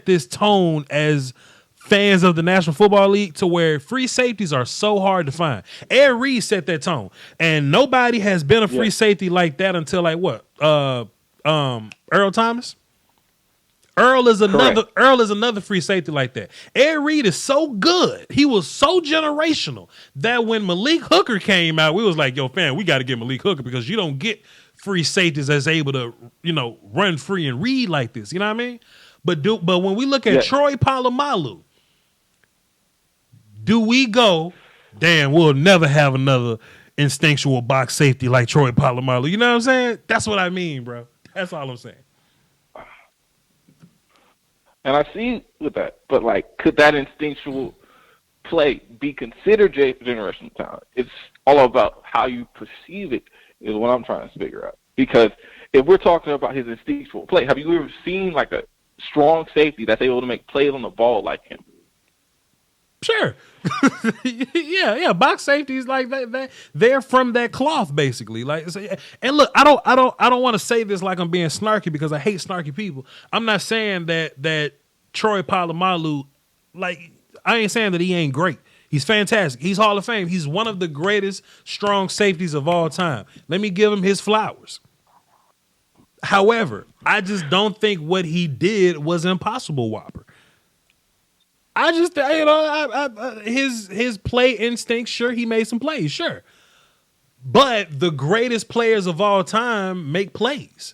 this tone as fans of the National Football League to where free safeties are so hard to find. Ed Reed set that tone, and nobody has been a free safety like that until like what? Earl Thomas. Earl is another free safety like that. Ed Reed is so good. He was so generational that when Malik Hooker came out, we was like, yo, fam, we got to get Malik Hooker because you don't get free safeties that's able to, run free and read like this. You know what I mean? But when we look at Troy Polamalu, do we go, damn, we'll never have another instinctual box safety like Troy Polamalu? You know what I'm saying? That's what I mean, bro. That's all I'm saying. And I see with that, but like, could that instinctual play be considered generational talent? It's all about how you perceive it is what I'm trying to figure out. Because if we're talking about his instinctual play, have you ever seen like a strong safety that's able to make plays on the ball like him? Sure. yeah. Box safeties like that. They're from that cloth, basically. Like, and look, I don't want to say this like I'm being snarky because I hate snarky people. I'm not saying that Troy Polamalu, like, I ain't saying that he ain't great. He's fantastic. He's Hall of Fame. He's one of the greatest strong safeties of all time. Let me give him his flowers. However, I just don't think what he did was impossible whopper. I just, his play instinct, sure, he made some plays, sure. But the greatest players of all time make plays.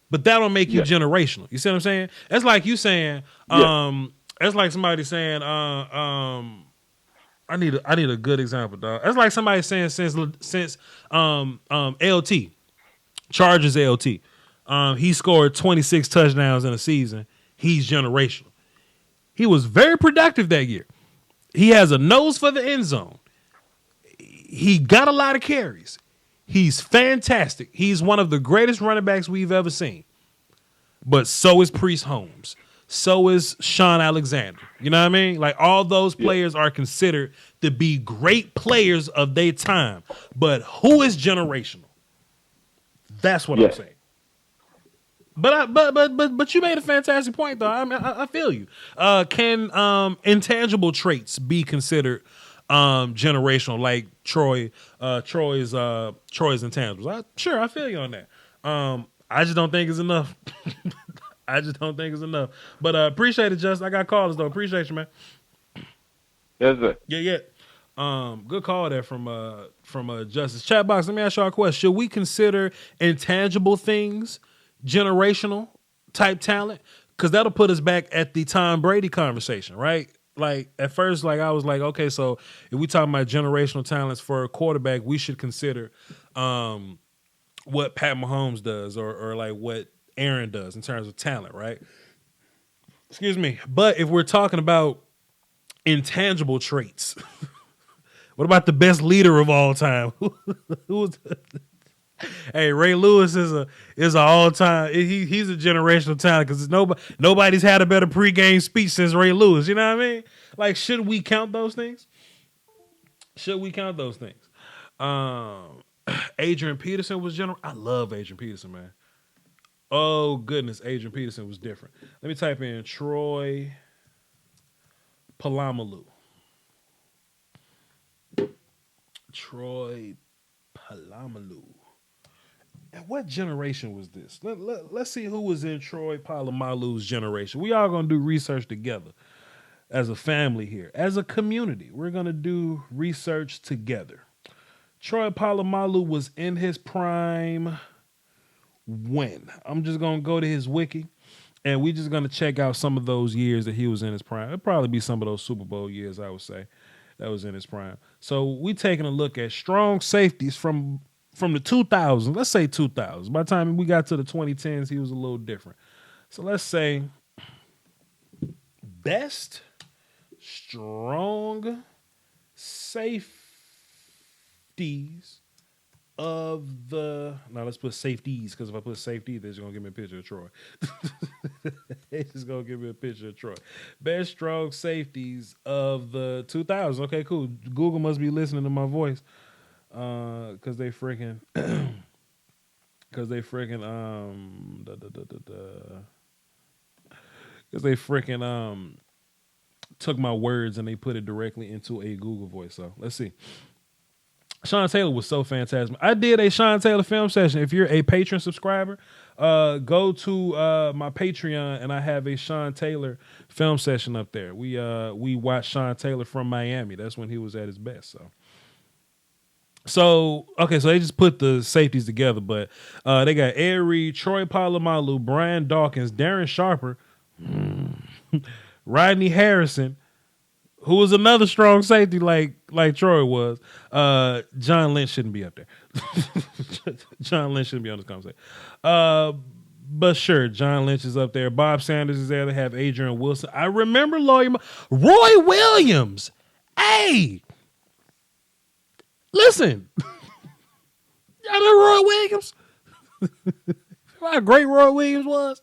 But that don't make you generational. You see what I'm saying? That's like you saying, that's like somebody saying, I need a good example, dog. That's like somebody saying since LT, Chargers LT, he scored 26 touchdowns in a season. He's generational. He was very productive that year. He has a nose for the end zone. He got a lot of carries. He's fantastic. He's one of the greatest running backs we've ever seen. But so is Priest Holmes. So is Sean Alexander. You know what I mean? Like, all those players are considered to be great players of their time. But who is generational? That's what I'm saying. But you made a fantastic point though. I mean, I feel you. Can intangible traits be considered generational, like Troy's intangibles? Sure, I feel you on that. I just don't think it's enough. I just don't think it's enough. But appreciate it, Justin. I got callers though. Appreciate you, man. Yes, sir. Yeah. Good call there from Justice. Chat box, let me ask y'all a question. Should we consider intangible things generational type talent? Because that'll put us back at the Tom Brady conversation, right? Like at first, like I was like, okay, so if we talking about generational talents for a quarterback, we should consider what Pat Mahomes does or like what Aaron does in terms of talent, right? Excuse me. But if we're talking about intangible traits, what about the best leader of all time? Hey, Ray Lewis is an all time. He's a generational talent because nobody's had a better pregame speech since Ray Lewis. You know what I mean? Like, should we count those things? Adrian Peterson was general. I love Adrian Peterson, man. Oh goodness, Adrian Peterson was different. Let me type in Troy Polamalu. Troy Polamalu. And what generation was this? Let's see who was in Troy Polamalu's generation. We all gonna do research together as a family here, as a community. We're gonna do research together. Troy Polamalu was in his prime when? I'm just gonna go to his wiki, and we're just gonna check out some of those years that he was in his prime. It'll probably be some of those Super Bowl years, I would say, that was in his prime. So we taking a look at strong safeties from the 2000s. Let's say 2000s. By the time we got to the 2010s, he was a little different. So let's say best strong safeties of the. Now let's put safeties, because if I put safety, they're just gonna give me a picture of Troy. It's just gonna give me a picture of Troy. Best strong safeties of the 2000s. Okay, cool. Google must be listening to my voice, because they freaking took my words and they put it directly into a Google voice. So let's see. Sean Taylor was so fantastic. I did a Sean Taylor film session. If you're a patron subscriber, go to my Patreon, and I have a Sean Taylor film session up there. We watched Sean Taylor from Miami. That's when he was at his best. So okay, so they just put the safeties together, but they got Ed Reed, Troy Polamalu, Brian Dawkins, Darren Sharper, Rodney Harrison, who was another strong safety like Troy was. John Lynch shouldn't be up there. John Lynch shouldn't be on this conversation. But sure, John Lynch is up there. Bob Sanders is there. They have Adrian Wilson. I remember Roy Williams. Hey, listen. Y'all know Roy Williams? How great Roy Williams was?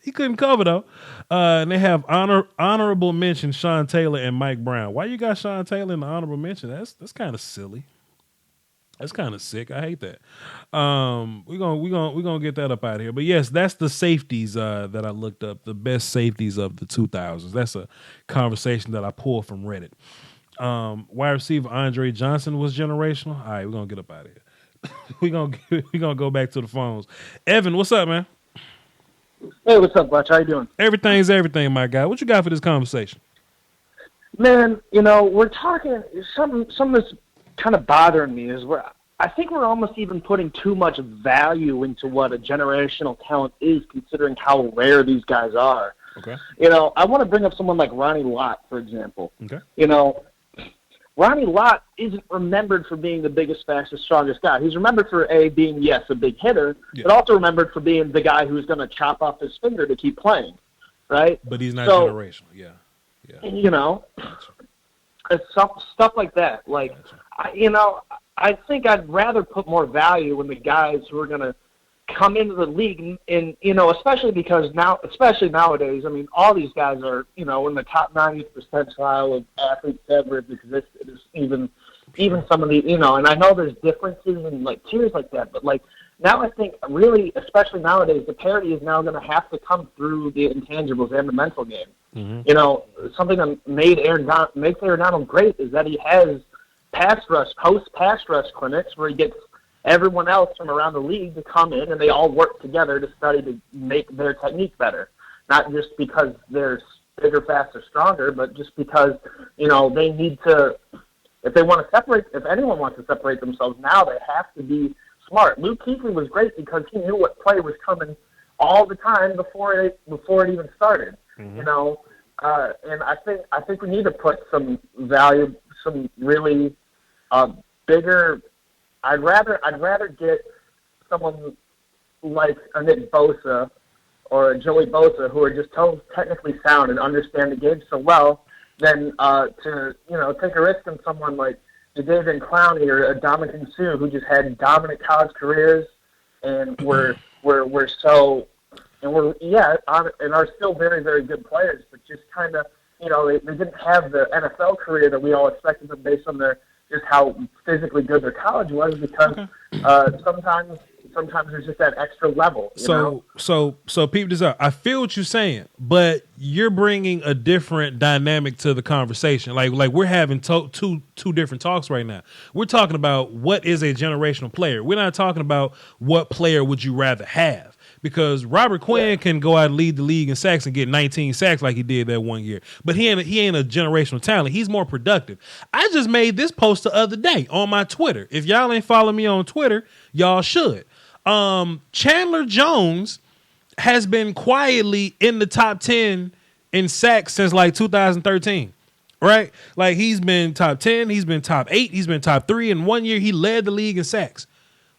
He couldn't cover though. And they have honorable mention Sean Taylor and Mike Brown. Why you got Sean Taylor in the honorable mention? That's kind of silly. That's kind of sick. I hate that. We're gonna get that up out of here. But yes, that's the safeties that I looked up. The best safeties of the 2000s. That's a conversation that I pulled from Reddit. Wide receiver Andre Johnson was generational. All right, we're gonna get up out of here. we're gonna go back to the phones. Evan, what's up, man? Hey, what's up, Voch? How you doing? Everything's everything, my guy. What you got for this conversation? Man, we're talking something that's kind of bothering me is I think we're almost even putting too much value into what a generational talent is, considering how rare these guys are. Okay. I want to bring up someone like Ronnie Lott, for example. Okay. Ronnie Lott isn't remembered for being the biggest, fastest, strongest guy. He's remembered for being, yes, a big hitter, but also remembered for being the guy who's going to chop off his finger to keep playing, right? But he's not generational. Yeah. It's stuff like that. Like, I think I'd rather put more value in the guys who are going to come into the league, and especially nowadays. I mean, all these guys are in the top 90th percentile of athletes ever have existed. Even some of the and I know there's differences in like tiers like that, but like now I think really, especially nowadays, the parity is now going to have to come through the intangibles and the mental game. You know, something that makes Aaron Donald great is that he has post-pass rush clinics where he gets everyone else from around the league to come in and they all work together to study to make their technique better. Not just because they're bigger, faster, stronger, but just because, you know, they need to, if anyone wants to separate themselves now, they have to be smart. Luke Kuechly was great because he knew what play was coming all the time before it even started. You know, and I think we need to put some value, some really bigger. I'd rather get someone like a Nick Bosa or a Joey Bosa who are just technically sound and understand the game so well than to, you know, take a risk on someone like Jadeveon Clowney or a Dominican Sue who just had dominant college careers and are still very, very good players, but just kind of, you know, they didn't have the NFL career that we all expected them based on just how physically good their college was, because sometimes there's just that extra level. So peep this out. I feel what you're saying, but you're bringing a different dynamic to the conversation. Like we're having two different talks right now. We're talking about what is a generational player. We're not talking about what player would you rather have. Because Robert Quinn can go out and lead the league in sacks and get 19 sacks like he did that one year. But he ain't a generational talent. He's more productive. I just made this post the other day on my Twitter. If y'all ain't following me on Twitter, y'all should. Chandler Jones has been quietly in the top 10 in sacks since like 2013. Right? Like he's been top 10, he's been top 8, he's been top 3. In 1 year, he led the league in sacks.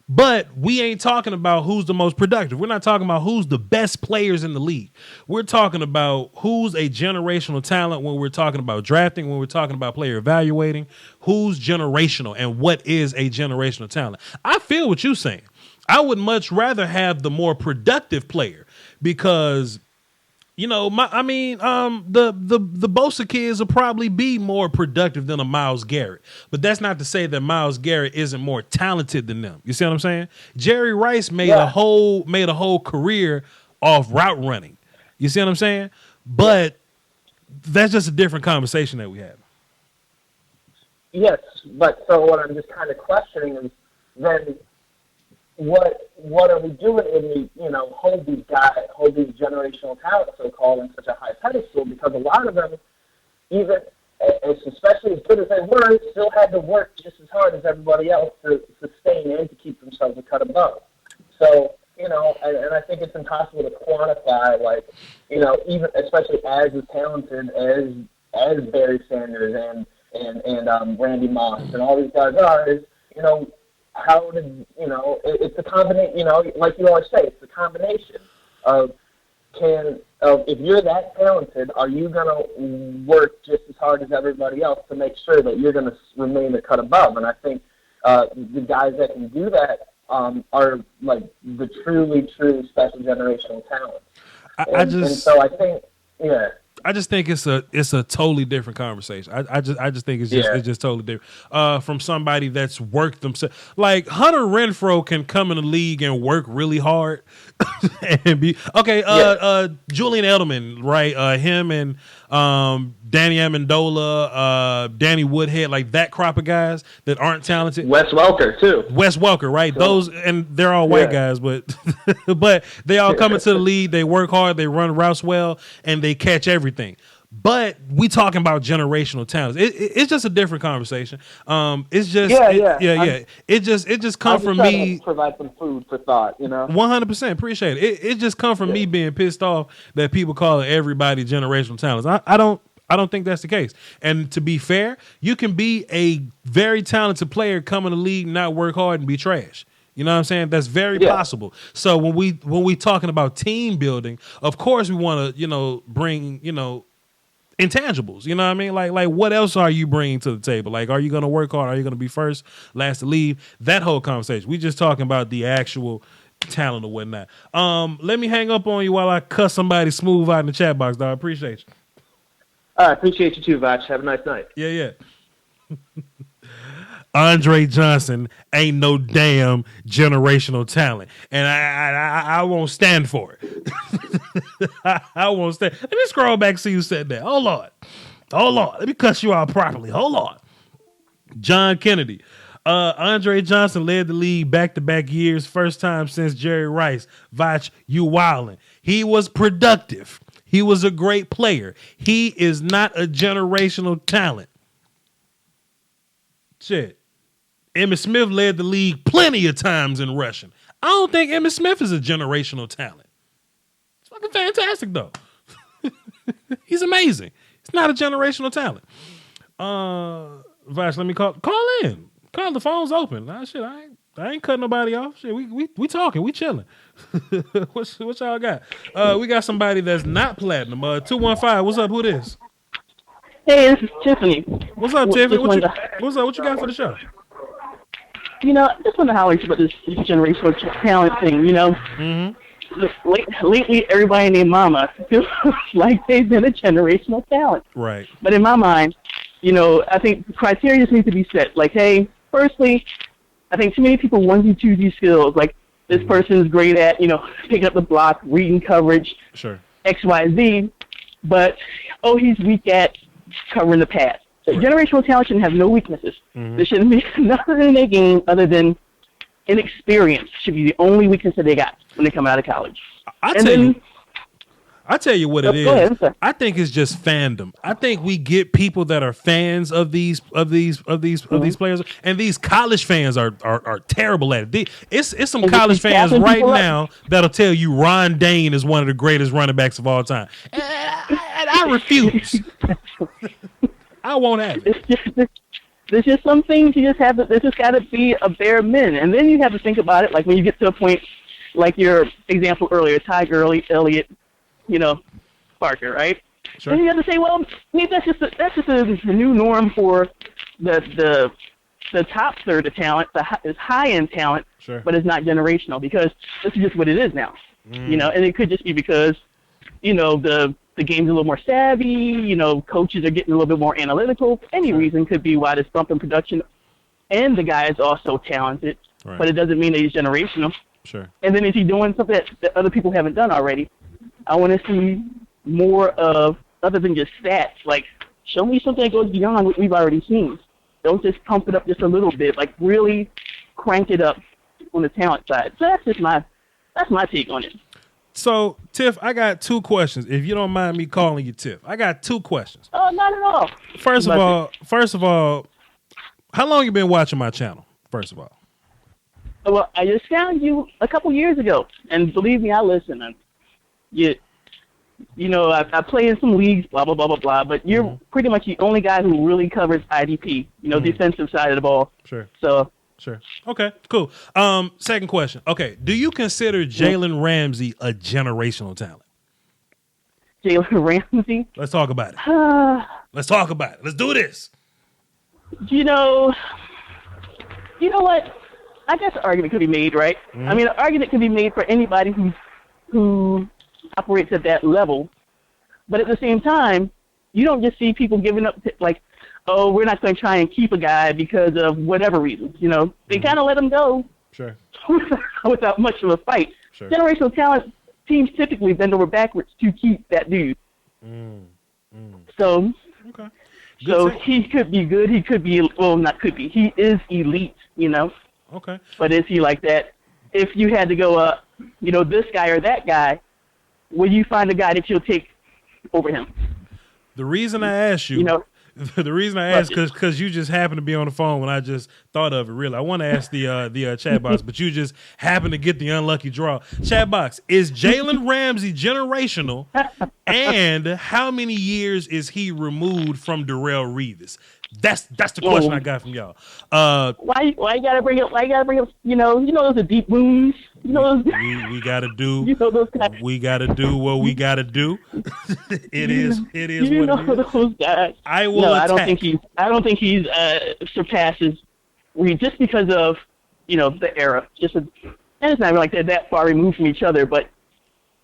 But we ain't talking about who's the most productive. We're not talking about who's the best players in the league. We're talking about who's a generational talent when we're talking about drafting, when we're talking about player evaluating, who's generational and what is a generational talent. I feel what you're saying. I would much rather have the more productive player because, you know, the Bosa kids will probably be more productive than a Myles Garrett. But that's not to say that Myles Garrett isn't more talented than them. You see what I'm saying? Jerry Rice made a whole career off route running. You see what I'm saying? But that's just a different conversation that we have. Yes, but so what I'm just kind of questioning is then what are we doing when we, you know, hold these generational talents, so-called, in such a high pedestal? Because a lot of them, even especially as good as they were, still had to work just as hard as everybody else to sustain and to keep themselves a cut above. So, you know, and I think it's impossible to quantify, like, you know, even especially as talented as Barry Sanders and Randy Moss and all these guys are, is, you know, how did, you know, it's a combination, you know, like you always say, it's a combination of if you're that talented, are you going to work just as hard as everybody else to make sure that you're going to remain a cut above? And I think the guys that can do that are like the truly special generational talents. And so I think, yeah. I just think it's a totally different conversation. I just think it's just totally different. From somebody that's worked themselves. Like Hunter Renfrow can come in the league and work really hard and be Julian Edelman, right? Him and Danny Amendola, Danny Woodhead, like that crop of guys that aren't talented. Wes Welker too. Wes Welker, right? So, those, and they're all white guys, but but they all come into the league. They work hard. They run routes well, and they catch everything. But we talking about generational talents. It's just a different conversation. It's just It just come from me. Provide some food for thought, you know. 100% appreciate it. It just come from me being pissed off that people call everybody generational talents. I don't think that's the case. And to be fair, you can be a very talented player, come in the league, not work hard, and be trash. You know what I'm saying? That's very possible. So when we talking about team building, of course we want to, bring, intangibles. You know what I mean? Like what else are you bringing to the table? Like, are you going to work hard? Are you going to be first, last to leave? That whole conversation. We just talking about the actual talent or whatnot. Let me hang up on you while I cuss somebody smooth out in the chat box, dog. I appreciate you. I appreciate you too, Voch. Have a nice night. Yeah. Andre Johnson ain't no damn generational talent, and I won't stand for it. I won't stand. Let me scroll back so you said that. Hold on. Let me cut you out properly. Hold on. John Kennedy. Andre Johnson led the league back-to-back years, first time since Jerry Rice. Voch, you wildin'. He was productive. He was a great player. He is not a generational talent. Shit. Emmitt Smith led the league plenty of times in rushing. I don't think Emmitt Smith is a generational talent. It's fucking fantastic, though. He's amazing. It's not a generational talent. Voch, let me call in. Call, the phone's open. Nah, shit, I ain't cutting nobody off. Shit, we talking, we chilling. what y'all got? We got somebody that's not platinum. 215. What's up? Who this? Hey, this is Tiffany. What's up, Tiffany? What's up? What you got for the show? I just want to holler about this generational talent thing. Lately, everybody named Mama feels like they've been a generational talent. Right. But in my mind, I think criteria just need to be set. Like, hey, firstly, I think too many people onesie twosie skills. Like, this person's great at, picking up the block, reading coverage, sure, X, Y, Z. But, he's weak at covering the pass. So generational talent shouldn't have no weaknesses. There shouldn't be nothing in their game other than inexperience. Should be the only weakness that they got when they come out of college. I tell you what it is. Ahead, I think it's just fandom. I think we get people that are fans of these players, and these college fans are terrible at it. It's some college fans right now that'll tell you Ron Dane is one of the greatest running backs of all time, and I refuse. I won't have it. There's just some things you just have to. There's just got to be a bare minimum, and then you have to think about it. Like when you get to a point, like your example earlier, Tiger Elliott, Parker, right? Sure. And you have to say, well, maybe that's just the new norm for the top third of talent, is high end talent, sure, but it's not generational because this is just what it is now. And it could just be because the game's a little more savvy, coaches are getting a little bit more analytical. Any reason could be why this bump in production, and the guy is also talented, but it doesn't mean that he's generational. Sure. And then is he doing something that other people haven't done already? I want to see more of, other than just stats, like show me something that goes beyond what we've already seen. Don't just pump it up just a little bit, like really crank it up on the talent side. So that's my take on it. So, Tiff, I got two questions. If you don't mind me calling you Tiff, I got two questions. Oh, not at all. First of all, how long you been watching my channel? First of all. Well, I just found you a couple years ago, and believe me, I listen. And I play in some leagues, blah blah blah blah blah. But you're pretty much the only guy who really covers IDP, defensive side of the ball. Sure. So. Sure. Okay, cool. Second question. Okay, do you consider Jalen Ramsey a generational talent? Jalen Ramsey? Let's talk about it. Let's talk about it. Let's do this. You know what? I guess an argument could be made, right? I mean, an argument could be made for anybody who operates at that level. But at the same time, you don't just see people giving up, like, oh, we're not going to try and keep a guy because of whatever reasons. They kind of let him go. Sure. Without much of a fight. Sure. Generational talent teams typically bend over backwards to keep that dude. So, okay. He could be good. He could be, well, not could be. He is elite, Okay. But is he like that? If you had to go, this guy or that guy, will you find a guy that you'll take over him? The reason I asked you, the reason I asked because you just happened to be on the phone when I just thought of it. Really, I want to ask the chat box, but you just happened to get the unlucky draw. Chat box, is Jalen Ramsey generational, and how many years is he removed from Darrelle Revis? That's the question I got from y'all. Why you gotta bring up? Why you gotta bring up? Those are deep wounds. We gotta do. Those guys. We gotta do what we gotta do. It is what it is. Those guys. I will. No, attack. I don't think he's surpasses Reed just because of the era. And it's not like they're that far removed from each other, but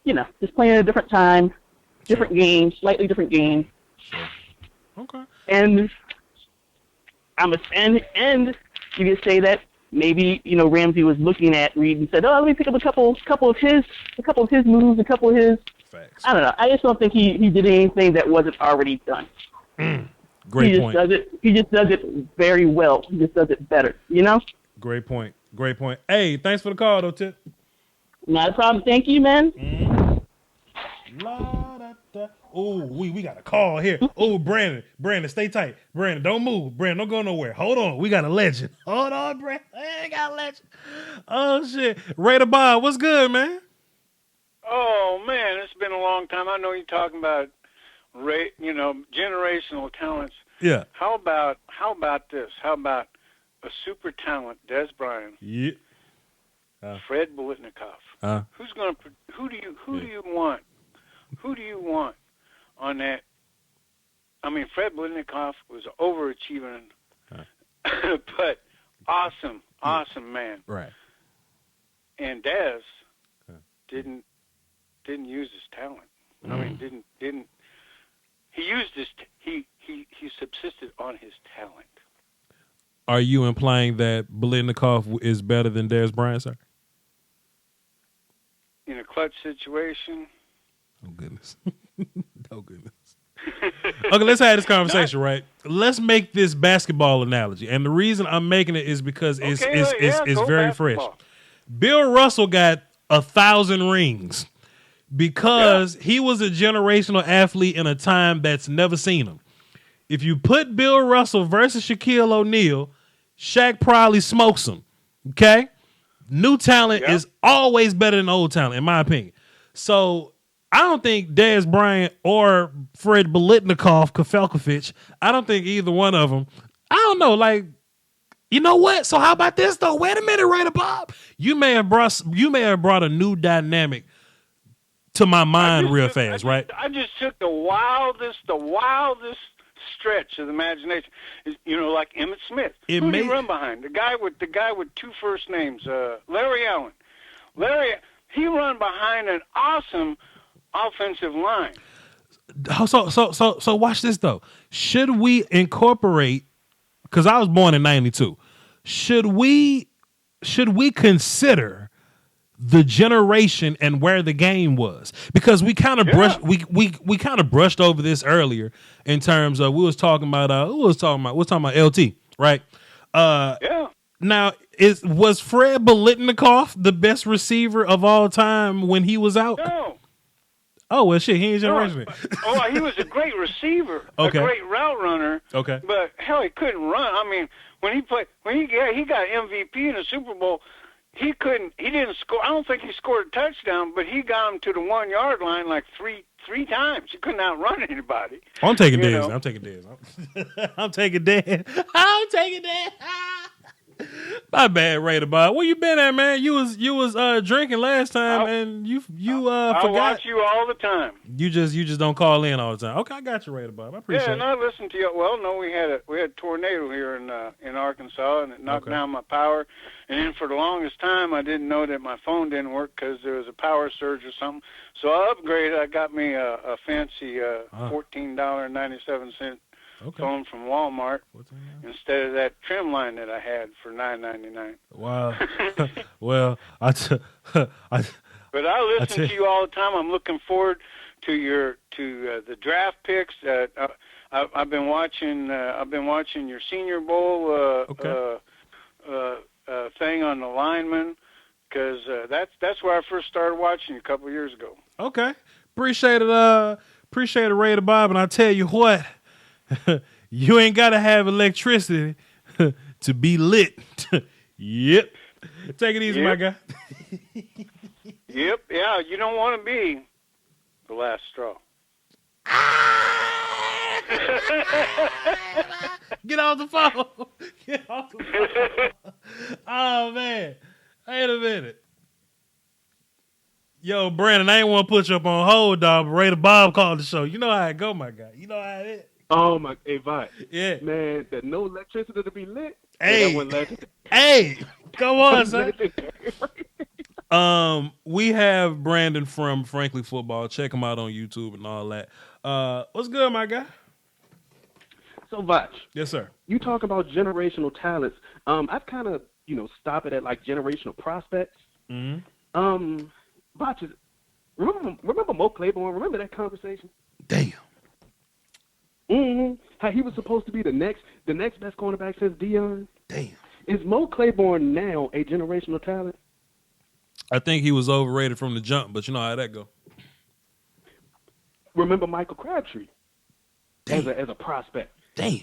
just playing at a different time, different game, slightly different game. Sure. Okay. And You could say that maybe Ramsey was looking at Reed and said, "Oh, let me pick up a couple of his moves, a couple of his." Facts. I don't know. I just don't think he did anything that wasn't already done. Great point. He just does it very well. He just does it better. Great point. Hey, thanks for the call, though, Tip. Not a problem. Thank you, man. Oh, we got a call here. Oh, Brandon, stay tight. Brandon, don't move. Brandon, don't go nowhere. Hold on. We got a legend. Hold on, Brandon. Hey, got a legend. Oh, shit. Ray the Bob, what's good, man? Oh, man, it's been a long time. I know you're talking about, generational talents. Yeah. How about this? How about a super talent, Des Bryant? Yeah. Fred Biletnikoff. Who do you want? Who do you want on that? I mean, Fred Biletnikoff was overachieving, but awesome man. Right. And Des didn't use his talent. I mean, didn't. He used he subsisted on his talent. Are you implying that Biletnikoff is better than Dez Bryant, sir? In a clutch situation. Oh, goodness. Oh, goodness. Okay, let's have this conversation, right? Let's make this basketball analogy. And the reason I'm making it is because it's very basketball. fresh. Bill Russell got 1,000 rings because he was a generational athlete in a time that's never seen him. If you put Bill Russell versus Shaquille O'Neal, Shaq probably smokes him. Okay? New talent is always better than old talent, in my opinion. So I don't think Dez Bryant or Fred Biletnikoff, I don't think either one of them. I don't know, like, you know what? So how about this though? Wait a minute, Raider Bob. You may have brought a new dynamic to my mind real fast, right? I just took the wildest stretch of the imagination. Like Emmitt Smith. Who did he run behind? The guy with two first names, Larry Allen. He run behind an awesome offensive line. So watch this though. Should we incorporate? Because I was born in '92. Should we consider the generation and where the game was? Because we kind of we kind of brushed over this earlier in terms of we was talking about LT, right? Now was Fred Biletnikoff the best receiver of all time when he was out? No. Oh well, shit, he ain't generation. He was a great receiver, okay. A great route runner. Okay. But hell, he couldn't run. I mean, when he got MVP in the Super Bowl, he didn't score. I don't think he scored a touchdown, but he got him to the 1 yard line like three times. He couldn't outrun anybody. I'm taking Dez. I'm taking Dez. My bad, Raider Bob. Where you been at, man? You was drinking last time, and you forgot. I watch you all the time. You just don't call in all the time. Okay, I got you, Raider Bob. I appreciate it. Yeah, and I listened to you. Well, no, we had a tornado here in Arkansas, and it knocked down my power. And then for the longest time, I didn't know that my phone didn't work because there was a power surge or something. So I upgraded. I got me a fancy $14.97 phone from Walmart instead of that trim line that I had for $9.99. Wow. Well, but I listen to you all the time. I'm looking forward to the draft picks. I've been watching your Senior Bowl thing on the linemen because that's where I first started watching you a couple of years ago. Okay, appreciate it, Raider Bob. And I tell you what. You ain't got to have electricity to be lit. Yep. Take it easy, my guy. Yep. Yeah, you don't want to be the last straw. Get off the phone. Get off the phone. Oh, man. Wait a minute. Yo, Brandon, I ain't want to put you up on hold, dog, but Raider Bob called the show. You know how it go, my guy. You know how it is. Oh my, hey, Voch. Yeah. Man, that no electricity to be lit. Hey, come on, son. We have Brandon from Frankly Football. Check him out on YouTube and all that. What's good, my guy? So, Voch. Yes, sir. You talk about generational talents. I've kind of, stop it at like generational prospects. Mm-hmm. Voch, remember Mo Claiborne? Remember that conversation? Damn. Mm-hmm. How he was supposed to be the next best cornerback since Deion. Damn. Is Mo Claiborne now a generational talent? I think he was overrated from the jump, but you know how that go. Remember Michael Crabtree as a prospect. Damn.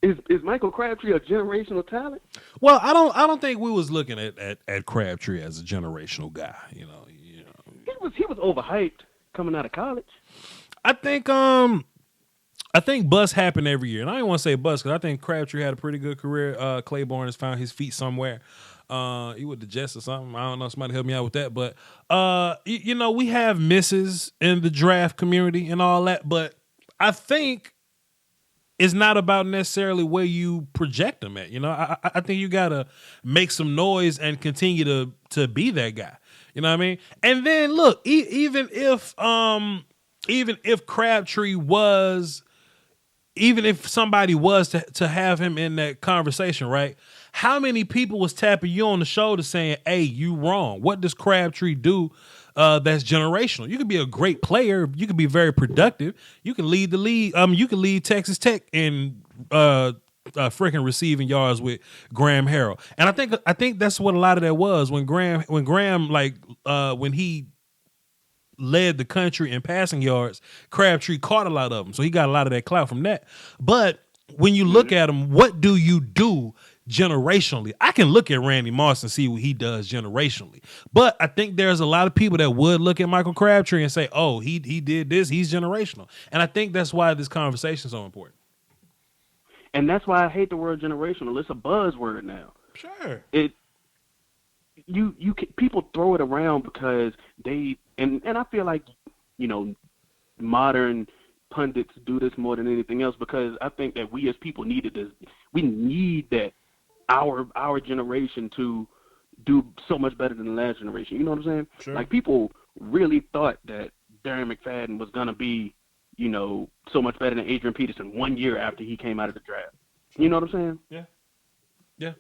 Is Michael Crabtree a generational talent? Well, I don't think we was looking at Crabtree as a generational guy. He was overhyped coming out of college. I think bust happened every year, and I don't want to say bust because I think Crabtree had a pretty good career. Claiborne has found his feet somewhere. He with the Jets or something. I don't know. Somebody help me out with that. But we have misses in the draft community and all that. But I think it's not about necessarily where you project them at. I think you gotta make some noise and continue to be that guy. You know what I mean? And then look, even if Crabtree was, even if somebody was to have him in that conversation, right? How many people was tapping you on the shoulder saying, "Hey, you wrong. What does Crabtree do that's generational?" You could be a great player. You could be very productive. You can lead the league. You can lead Texas Tech in freaking receiving yards with Graham Harrell. And I think that's what a lot of that was when Graham when he led the country in passing yards, Crabtree caught a lot of them. So he got a lot of that clout from that. But when you look at him, what do you do generationally? I can look at Randy Moss and see what he does generationally. But I think there's a lot of people that would look at Michael Crabtree and say, "Oh, he did this, he's generational." And I think that's why this conversation is so important. And that's why I hate the word generational. It's a buzzword now. Sure. People throw it around because they and I feel like, modern pundits do this more than anything else because I think that we as people needed this. We need that our generation to do so much better than the last generation. You know what I'm saying? Sure. Like people really thought that Darren McFadden was gonna be, so much better than Adrian Peterson 1 year after he came out of the draft. You know what I'm saying? Yeah. Yeah.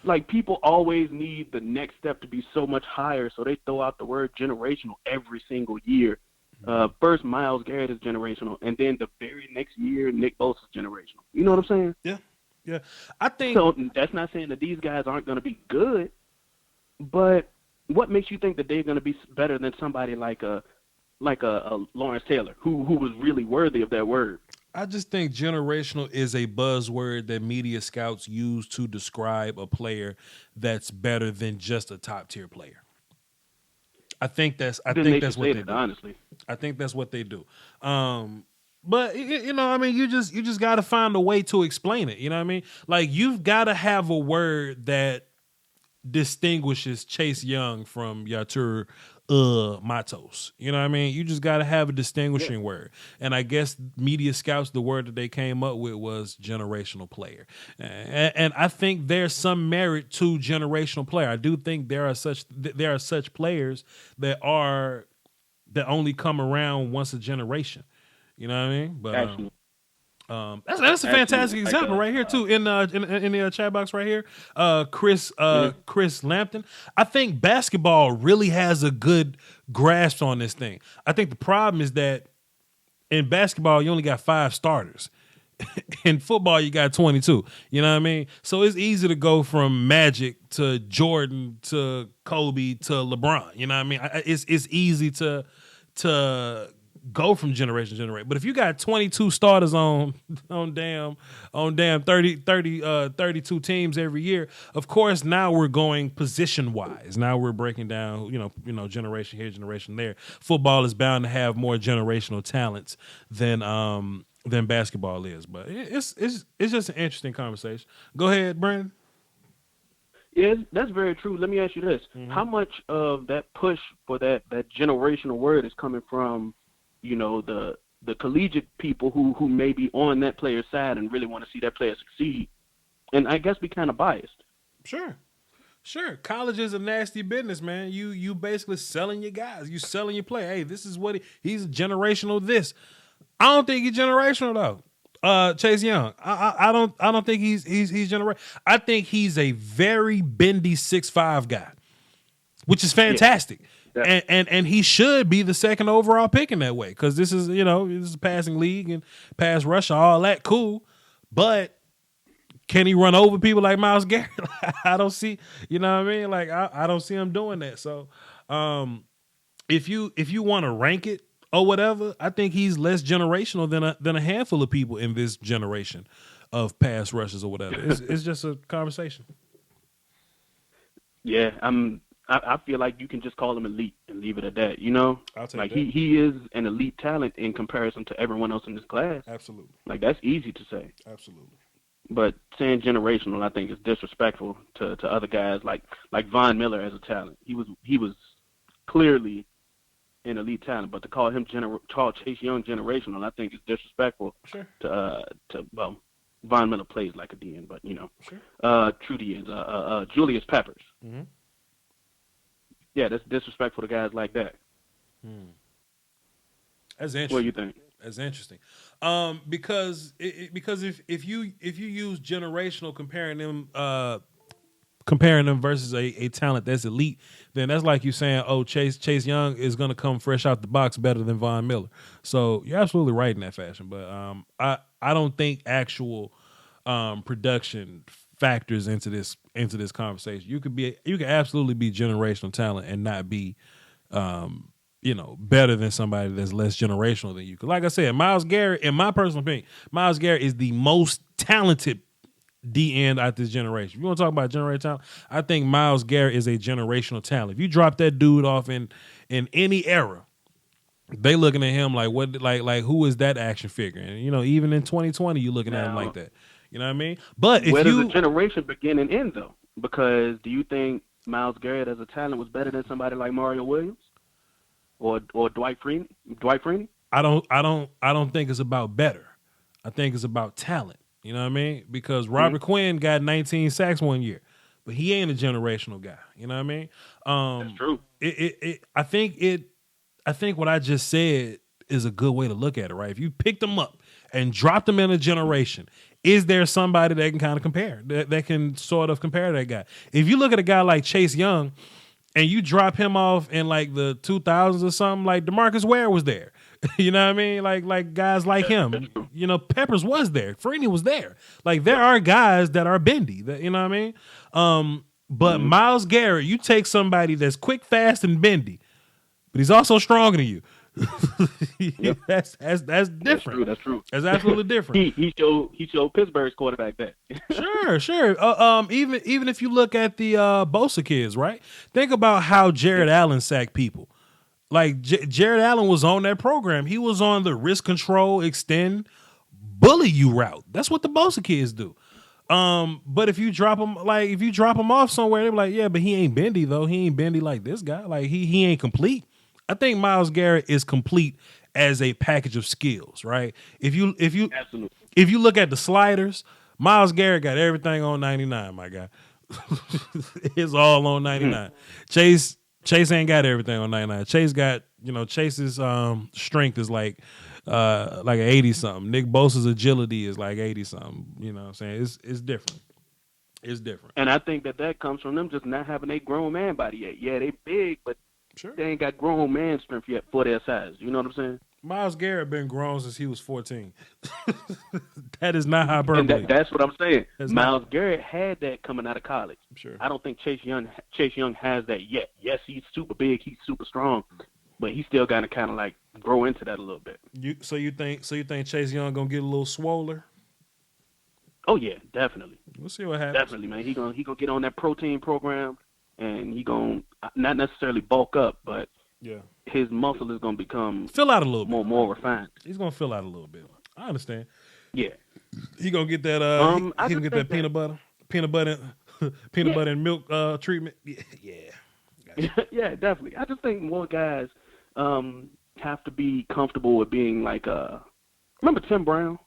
Like people always need the next step to be so much higher, so they throw out the word generational every single year. First, Myles Garrett is generational, and then the very next year, Nick Bosa is generational. You know what I'm saying? Yeah, yeah. I think so. That's not saying that these guys aren't going to be good, but what makes you think that they're going to be better than somebody like a Lawrence Taylor, who was really worthy of that word? I just think generational is a buzzword that media scouts use to describe a player that's better than just a top tier player. I think that's what they do. Honestly, I think that's what they do. But you just got to find a way to explain it. You know what I mean? Like you've got to have a word that distinguishes Chase Young from Yatur Matos. You know what I mean? You just got to have a distinguishing word. And I guess media scouts, the word that they came up with was generational player. And I think there's some merit to generational player. I do think there are such players that only come around once a generation. You know what I mean? But that's a fantastic example right here too in the chat box right here. Chris Lampton. I think basketball really has a good grasp on this thing. I think the problem is that in basketball you only got 5 starters. In football you got 22. You know what I mean? So it's easy to go from Magic to Jordan to Kobe to LeBron. You know what I mean? It's easy to go from generation to generation. But if you got 22 starters on damn 32 teams every year, of course now we're going position wise. Now we're breaking down, generation here, generation there. Football is bound to have more generational talents than basketball is. But it's just an interesting conversation. Go ahead, Brandon. Yeah, that's very true. Let me ask you this. Mm-hmm. How much of that push for that generational word is coming from the collegiate people who may be on that player's side and really want to see that player succeed? And I guess be kind of biased. Sure. College is a nasty business, man. You basically selling your guys. You selling your player. Hey, this is what he's generational this. I don't think he's generational, though. Chase Young. I don't think he's generational. I think he's a very bendy 6'5" guy, which is fantastic. Yeah. And he should be the second overall pick in that way, because this is a passing league and pass rush, all that cool. But can he run over people like Myles Garrett? I don't see, you know what I mean? Like I don't see him doing that. So if you want to rank it or whatever, I think he's less generational than a handful of people in this generation of pass rushers or whatever. It's just a conversation. Yeah, I feel like you can just call him elite and leave it at that. I'll take like that. he is an elite talent in comparison to everyone else in this class. Absolutely. Like that's easy to say. Absolutely. But saying generational, I think, is disrespectful to other guys like Von Miller as a talent. He was clearly an elite talent, but to call Chase Young generational, I think is disrespectful. Sure. Well, Von Miller plays like a DN, but Sure. true DNs. Julius Peppers. Mm-hmm. Yeah, that's disrespectful to guys like that. That's interesting. What do you think? That's interesting. Because if you use generational comparing them versus a talent that's elite, then that's like you saying, oh, Chase Young is going to come fresh out the box better than Von Miller. So you're absolutely right in that fashion. But I don't think actual production factors into this conversation. You could absolutely be generational talent and not be better than somebody that's less generational than you. Because like I said, Myles Garrett, in my personal opinion, Myles Garrett is the most talented D-end out this generation. If you want to talk about generational talent, I think Myles Garrett is a generational talent. If you drop that dude off in any era, they looking at him like what, like who is that action figure? And even in 2020, you looking at him like that. You know what I mean? But where does the generation begin and end though? Because do you think Myles Garrett as a talent was better than somebody like Mario Williams or Dwight Freeney? I don't think it's about better. I think it's about talent. You know what I mean? Because Robert Quinn got 19 sacks one year, but he ain't a generational guy. You know what I mean? That's true. I think what I just said is a good way to look at it, right? If you picked them up and dropped them in a generation, is there somebody that can kind of compare, that can sort of compare to that guy? If you look at a guy like Chase Young and you drop him off in like the 2000s or something, like DeMarcus Ware was there. You know what I mean? Like guys like him. Peppers was there. Freeney was there. Like there are guys that are bendy. You know what I mean? But Myles Garrett, you take somebody that's quick, fast, and bendy, but he's also stronger than you. Yep. That's different. That's true. That's absolutely different. He showed Pittsburgh's quarterback that. Sure. Even if you look at the Bosa kids, right? Think about how Jared Allen sacked people. Like Jared Allen was on that program. He was on the risk control, extend, bully you route. That's what the Bosa kids do. But if you drop him off somewhere, they're like, yeah, but he ain't bendy though. He ain't bendy like this guy. Like he ain't complete. I think Myles Garrett is complete as a package of skills, right? If you Absolutely. If you look at the sliders, Myles Garrett got everything on 99, my guy. It's all on 99. Chase ain't got everything on 99. Chase got, Chase's strength is like an 80 something. Nick Bosa's agility is like 80 something. You know what I'm saying? It's different. It's different. And I think that comes from them just not having a grown man body yet. Yeah, they big, but sure, they ain't got grown man strength yet for their size. You know what I'm saying? Myles Garrett been grown since he was 14. That is not hyperbole. That's what I'm saying. Myles Garrett had that coming out of college. Sure. I don't think Chase Young has that yet. Yes, he's super big, he's super strong, but he still got to kind of like grow into that a little bit. So you think Chase Young gonna get a little swoller? Oh yeah, definitely. We'll see what happens. Definitely, man. He gonna get on that protein program, and he gonna not necessarily bulk up, but yeah, his muscle is gonna become fill out a little bit more refined. He's gonna fill out a little bit. I understand. Yeah, he gonna get that. He gonna get that peanut butter and milk treatment. Yeah. Gotcha. Yeah, definitely. I just think more guys have to be comfortable with being like remember Tim Brown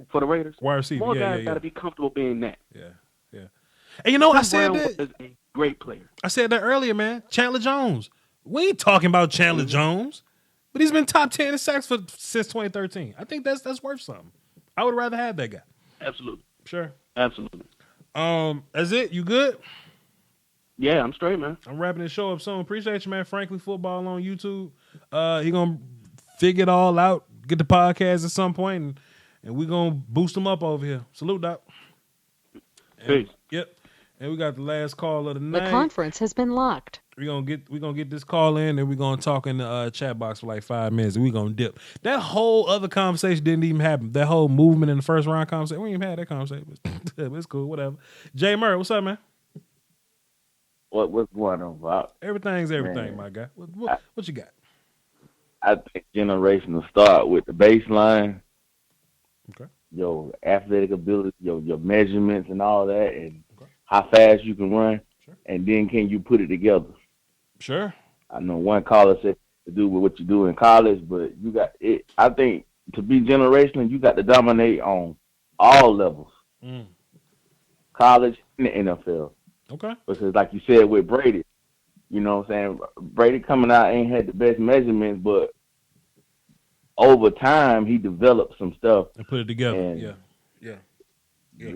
for the Raiders? Wide receiver. More guys got to be comfortable being that. Yeah. And Tim I said Brown was a great player. I said that earlier, man. Chandler Jones. We ain't talking about Chandler Jones, but he's been top 10 in sacks since 2013. I think that's worth something. I would rather have that guy. Absolutely. Sure. Absolutely. That's it. You good? Yeah, I'm straight, man. I'm wrapping this show up soon. Appreciate you, man. Frankly Football on YouTube. He gonna figure it all out, get the podcast at some point, and we gonna boost him up over here. Salute, Doc. Peace. Yep. And we got the last call of the night. The conference has been locked. We gonna get this call in, and we're gonna talk in the chat box for like 5 minutes, and we gonna dip. That whole other conversation didn't even happen. That whole movement in the first round conversation, we didn't even had that conversation. But it's cool, whatever. Jay Murray, what's up, man? What's going on, Bob? Everything's everything, Man. my guy. What you got? I think generational start with the baseline. Okay. Your athletic ability, your measurements and all that, and how fast you can run, and then can you put it together? Sure. I know one caller said to do with what you do in college, but you got it. I think to be generational, you got to dominate on all levels, college and the NFL. Okay. Because like you said with Brady, you know what I'm saying? Brady coming out ain't had the best measurements, but over time he developed some stuff. And put it together. And Yeah.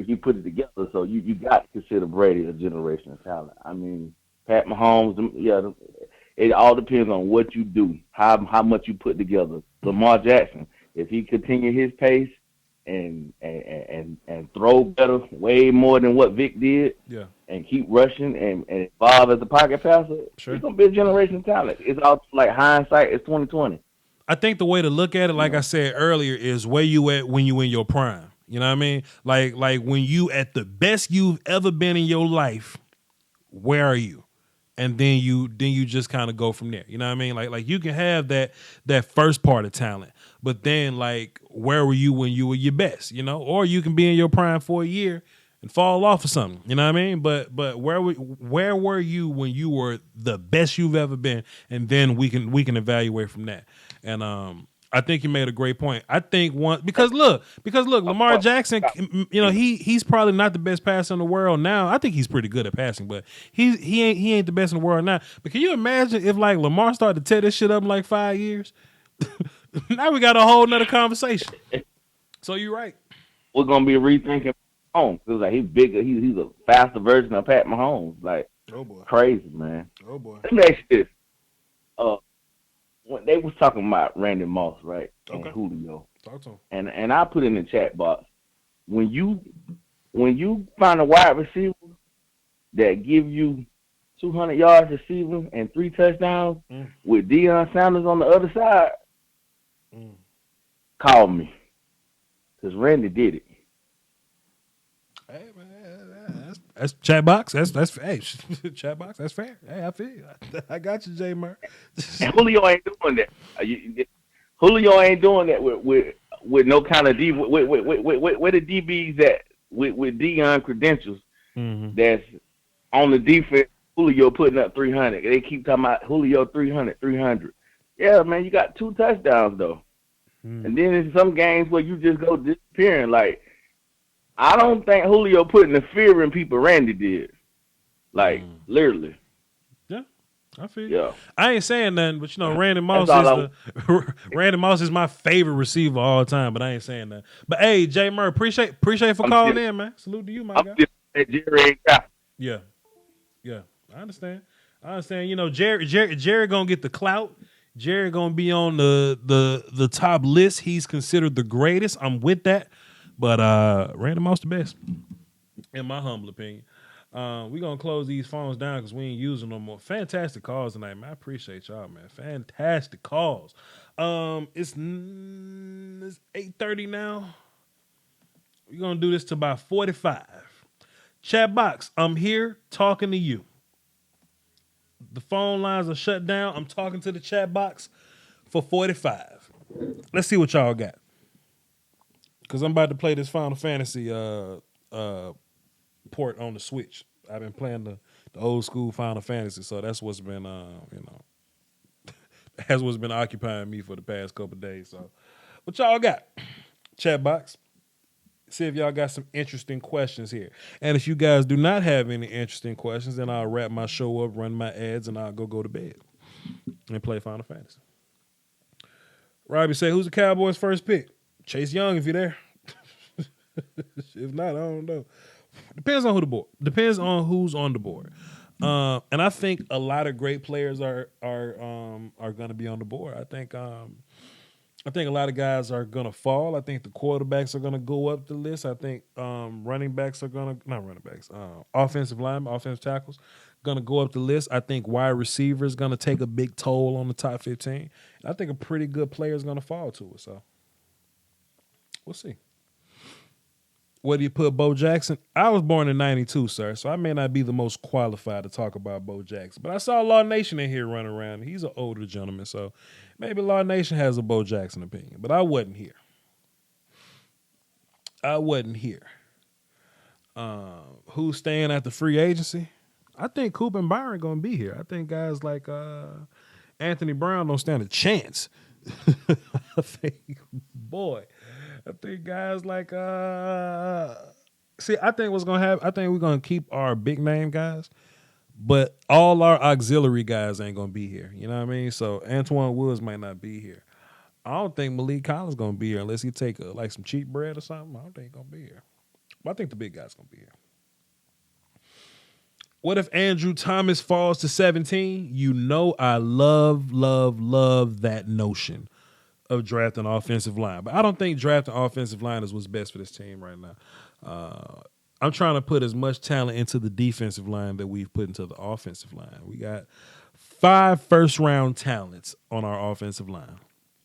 He put it together. So you got to consider Brady a generational talent. I mean, Pat Mahomes, it all depends on what you do, how much you put together. Lamar Jackson, if he continue his pace and throw better, way more than what Vic did, and keep rushing and evolve as a pocket passer, he's gonna be a generational talent. It's all like hindsight. It's 2020. I think the way to look at it, like I said earlier, is where you at when you in your prime. You know what I mean? Like when you at the best you've ever been in your life, where are you? And then you just kind of go from there. You know what I mean? Like you can have that first part of talent, but then like where were you when you were your best? You know, or you can be in your prime for a year and fall off or something. You know what I mean? But where were you when you were the best you've ever been? And then we can evaluate from that. And I think you made a great point. I think because look, Lamar Jackson, you know, he's probably not the best passer in the world now. I think he's pretty good at passing, but he ain't the best in the world now. But can you imagine if like Lamar started to tear this shit up in like 5 years? Now we got a whole nother conversation. So you're right. We're gonna be rethinking Mahomes. It was like he's bigger. He's a faster version of Pat Mahomes. Like, oh boy, crazy man. Oh boy. Let me ask you this. When they was talking about Randy Moss, right? And Julio. Talk to him. And I put in the chat box, when you find a wide receiver that give you 200 yards receiving and 3 touchdowns with Deion Sanders on the other side, call me. Because Randy did it. Hey man, that's chat box. That's hey, chat box. That's fair. Hey, I feel you. I got you, J Murray. And Julio ain't doing that. Julio ain't doing that with no kind of D. Where the DBs at with Deion credentials? That's on the defense. Julio putting up 300. They keep talking about Julio 300. Yeah, man, you got 2 touchdowns though. And then in some games where you just go disappearing, like. I don't think Julio putting the fear in people Randy did. Like, literally. Yeah, I feel you. Yeah. I ain't saying nothing, but you know, Randy Moss is my favorite receiver of all time, but I ain't saying that. But hey, Jay Murray, appreciate for calling in, man. Salute to you, my guy. Yeah. I understand. You know, Jerry gonna get the clout. Jerry gonna be on the top list. He's considered the greatest. I'm with that. But Randy Moss the best, in my humble opinion. We're going to close these phones down because we ain't using no more. Fantastic calls tonight, man. I appreciate y'all, man. Fantastic calls. It's 8:30 now. We're going to do this to about 45. Chat box, I'm here talking to you. The phone lines are shut down. I'm talking to the chat box for 45. Let's see what y'all got. Because I'm about to play this Final Fantasy port on the Switch. I've been playing the old school Final Fantasy, so that's what's been, that's what's been occupying me for the past couple of days. So, what y'all got? Chat box. See if y'all got some interesting questions here. And if you guys do not have any interesting questions, then I'll wrap my show up, run my ads, and I'll go to bed and play Final Fantasy. Robbie say, who's the Cowboys' first pick? Chase Young, if you're there. If not, I don't know. Depends on who the board. Depends on who's on the board. And I think a lot of great players are going to be on the board. I think a lot of guys are going to fall. I think the quarterbacks are going to go up the list. I think running backs are going to not running backs. Offensive linemen, offensive tackles, going to go up the list. I think wide receiver is going to take a big toll on the top 15. And I think a pretty good player is going to fall to it. So we'll see. Where do you put Bo Jackson? I was born in 92, sir, so I may not be the most qualified to talk about Bo Jackson. But I saw Law Nation in here running around. He's an older gentleman, so maybe Law Nation has a Bo Jackson opinion. But I wasn't here. Who's staying at the free agency? I think Coop and Byron going to be here. I think guys like Anthony Brown don't stand a chance. I think guys like I think what's gonna happen, I think we're gonna keep our big name guys, but all our auxiliary guys ain't gonna be here. You know what I mean? So Antoine Woods might not be here. I don't think Malik Collins gonna be here unless he take like some cheap bread or something. I don't think he's gonna be here. But I think the big guy's gonna be here. What if Andrew Thomas falls to 17? You know I love that notion of drafting offensive line. But I don't think drafting offensive line is what's best for this team right now. I'm trying to put as much talent into the defensive line that we've put into the offensive line. We got 5 first-round talents on our offensive line.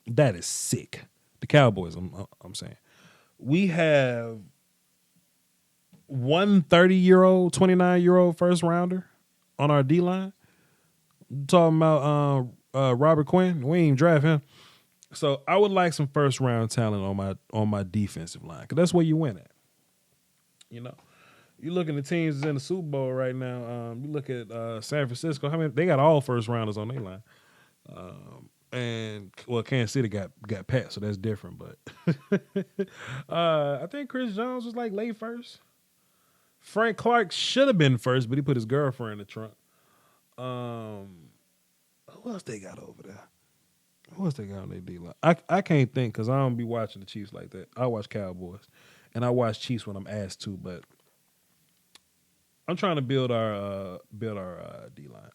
That is sick. The Cowboys, I'm saying. We have one 30-year-old, 29-year-old first-rounder on our D-line. Talking about Robert Quinn. We ain't even draft him. So I would like some first round talent on my defensive line, because that's where you win at. You know, you look at the teams that's in the Super Bowl right now. You look at San Francisco. They got all first rounders on their line, and Kansas City got Pat, so that's different. But I think Chris Jones was like late first. Frank Clark should have been first, but he put his girlfriend in the trunk. Who else they got over there? Who else they got on their D-line? I can't think because I don't be watching the Chiefs like that. I watch Cowboys, and I watch Chiefs when I'm asked to. But I'm trying to build our D-line.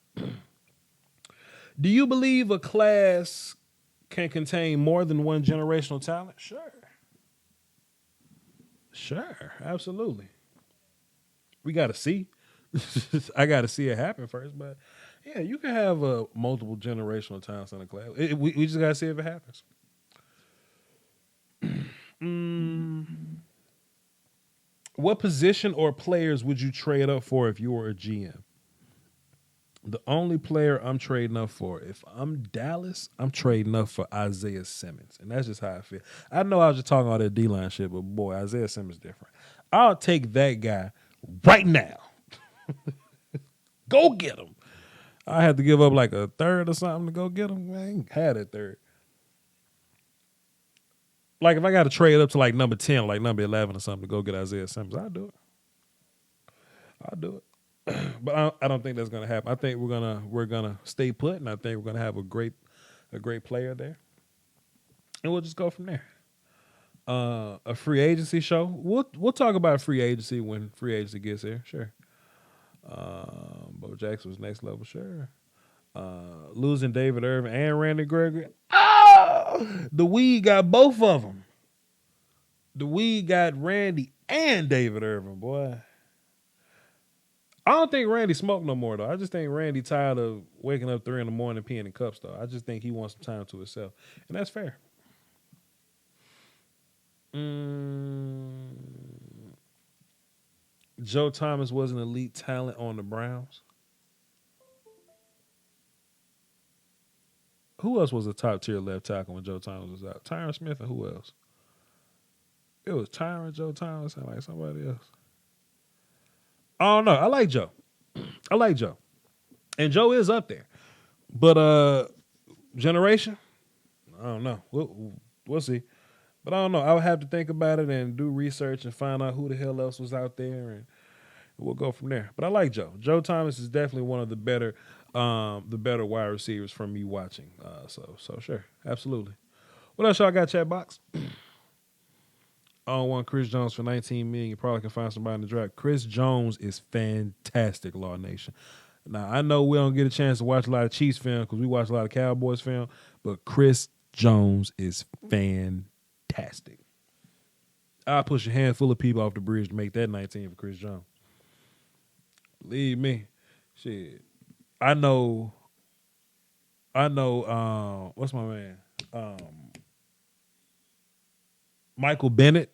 Do you believe a class can contain more than one generational talent? Sure, absolutely. We got to see. I got to see it happen first, but yeah, you can have multiple generational talents in a class. We just got to see if it happens. What position or players would you trade up for if you were a GM? The only player I'm trading up for, if I'm Dallas, I'm trading up for Isaiah Simmons. And that's just how I feel. I know I was just talking all that D-line shit, but boy, Isaiah Simmons is different. I'll take that guy right now. Go get him. I had to give up like a third or something to go get him. I ain't had a third. Like if I got to trade up to like number 10, like number 11 or something to go get Isaiah Simmons, I'll do it. But I don't think that's gonna happen. I think we're gonna stay put, and I think we're gonna have a great player there, and we'll just go from there. A free agency show. We'll talk about free agency when free agency gets here. Sure. Bo Jackson was next level. Sure. Losing David Irvin and Randy Gregory. Oh, the weed got both of them. The weed got Randy and David Irvin, boy. I don't think Randy smoked no more, though. I just think Randy tired of waking up 3 a.m. peeing in cups, though. I just think he wants some time to himself. And that's fair. Joe Thomas was an elite talent on the Browns. Who else was a top-tier left tackle when Joe Thomas was out? Tyron Smith and who else? It was Tyron, Joe Thomas, and like somebody else. I don't know. I like Joe. And Joe is up there. But generation? I don't know. We'll see. But I don't know. I would have to think about it and do research and find out who the hell else was out there, and we'll go from there. But I like Joe. Joe Thomas is definitely one of the better wide receivers from me watching. So sure. Absolutely. What else y'all got, chat box? I don't want Chris Jones for $19 million. You probably can find somebody in the draft. Chris Jones is fantastic, Law Nation. Now, I know we don't get a chance to watch a lot of Chiefs film because we watch a lot of Cowboys film, but Chris Jones is fantastic. I'll push a handful of people off the bridge to make that 19 for Chris Jones. Believe me. Shit. I know, what's my man? Michael Bennett.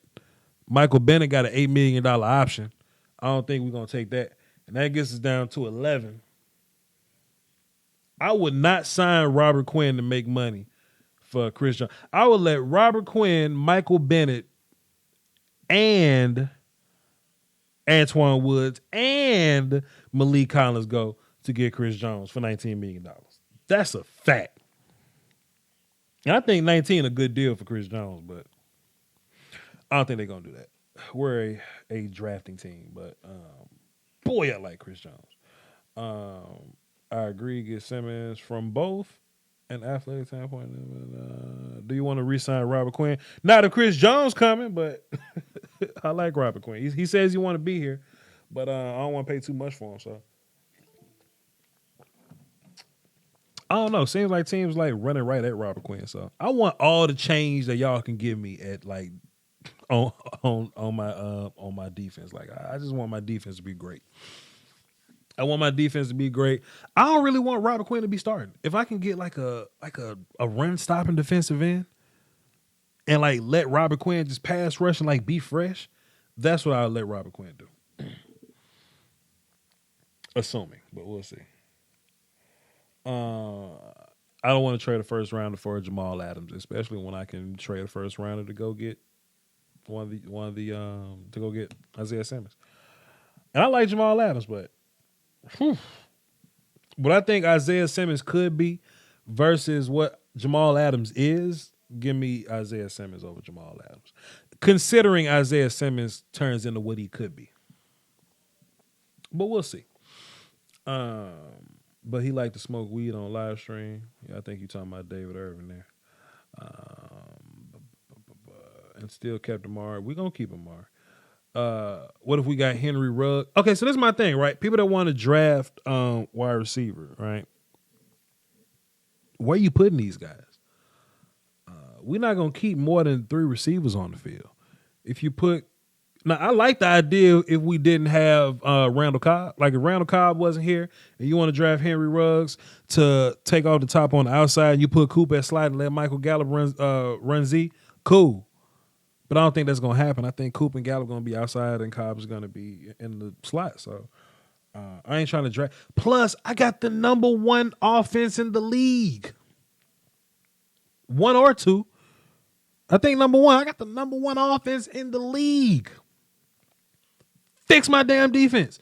Michael Bennett got an $8 million option. I don't think we're going to take that. And that gets us down to 11. I would not sign Robert Quinn to make money for Chris Jones. I would let Robert Quinn, Michael Bennett, and Antoine Woods and Malik Collins go to get Chris Jones for $19 million. That's a fact. And I think 19 a good deal for Chris Jones, but I don't think they're going to do that. We're a drafting team, but boy, I like Chris Jones. I agree. Get Simmons from both an athletic standpoint. Do you want to re-sign Robert Quinn? Not if Chris Jones coming, but I like Robert Quinn. He says he want to be here, but I don't want to pay too much for him. So I don't know. Seems like teams like running right at Robert Quinn. So I want all the change that y'all can give me at like on my defense. Like I just want my defense to be great. I want my defense to be great. I don't really want Robert Quinn to be starting. If I can get like a run stopping defensive end and like let Robert Quinn just pass rush and like be fresh, that's what I'll let Robert Quinn do. Assuming, but we'll see. I don't want to trade a first rounder for Jamal Adams, especially when I can trade a first rounder to go get to go get Isaiah Simmons. And I like Jamal Adams, but what I think Isaiah Simmons could be versus what Jamal Adams is, give me Isaiah Simmons over Jamal Adams. Considering Isaiah Simmons turns into what he could be. But we'll see. But he liked to smoke weed on live stream. Yeah, I think you're talking about David Irvin there. And still kept Amari. We're going to keep Amari. What if we got Henry Ruggs? Okay, so this is my thing, right? People that want to draft wide receiver, right? Where you putting these guys? We're not going to keep more than 3 receivers on the field. If you put... Now, I like the idea if we didn't have Randall Cobb. Like, if Randall Cobb wasn't here and you want to draft Henry Ruggs to take off the top on the outside, you put Coop at slide and let Michael Gallup run Z, cool. But I don't think that's going to happen. I think Coop and Gallup going to be outside and Cobb's going to be in the slot. So I ain't trying to draft. Plus, I got the number 1 offense in the league. 1 or 2. I think number 1. I got the number 1 offense in the league. Fix my damn defense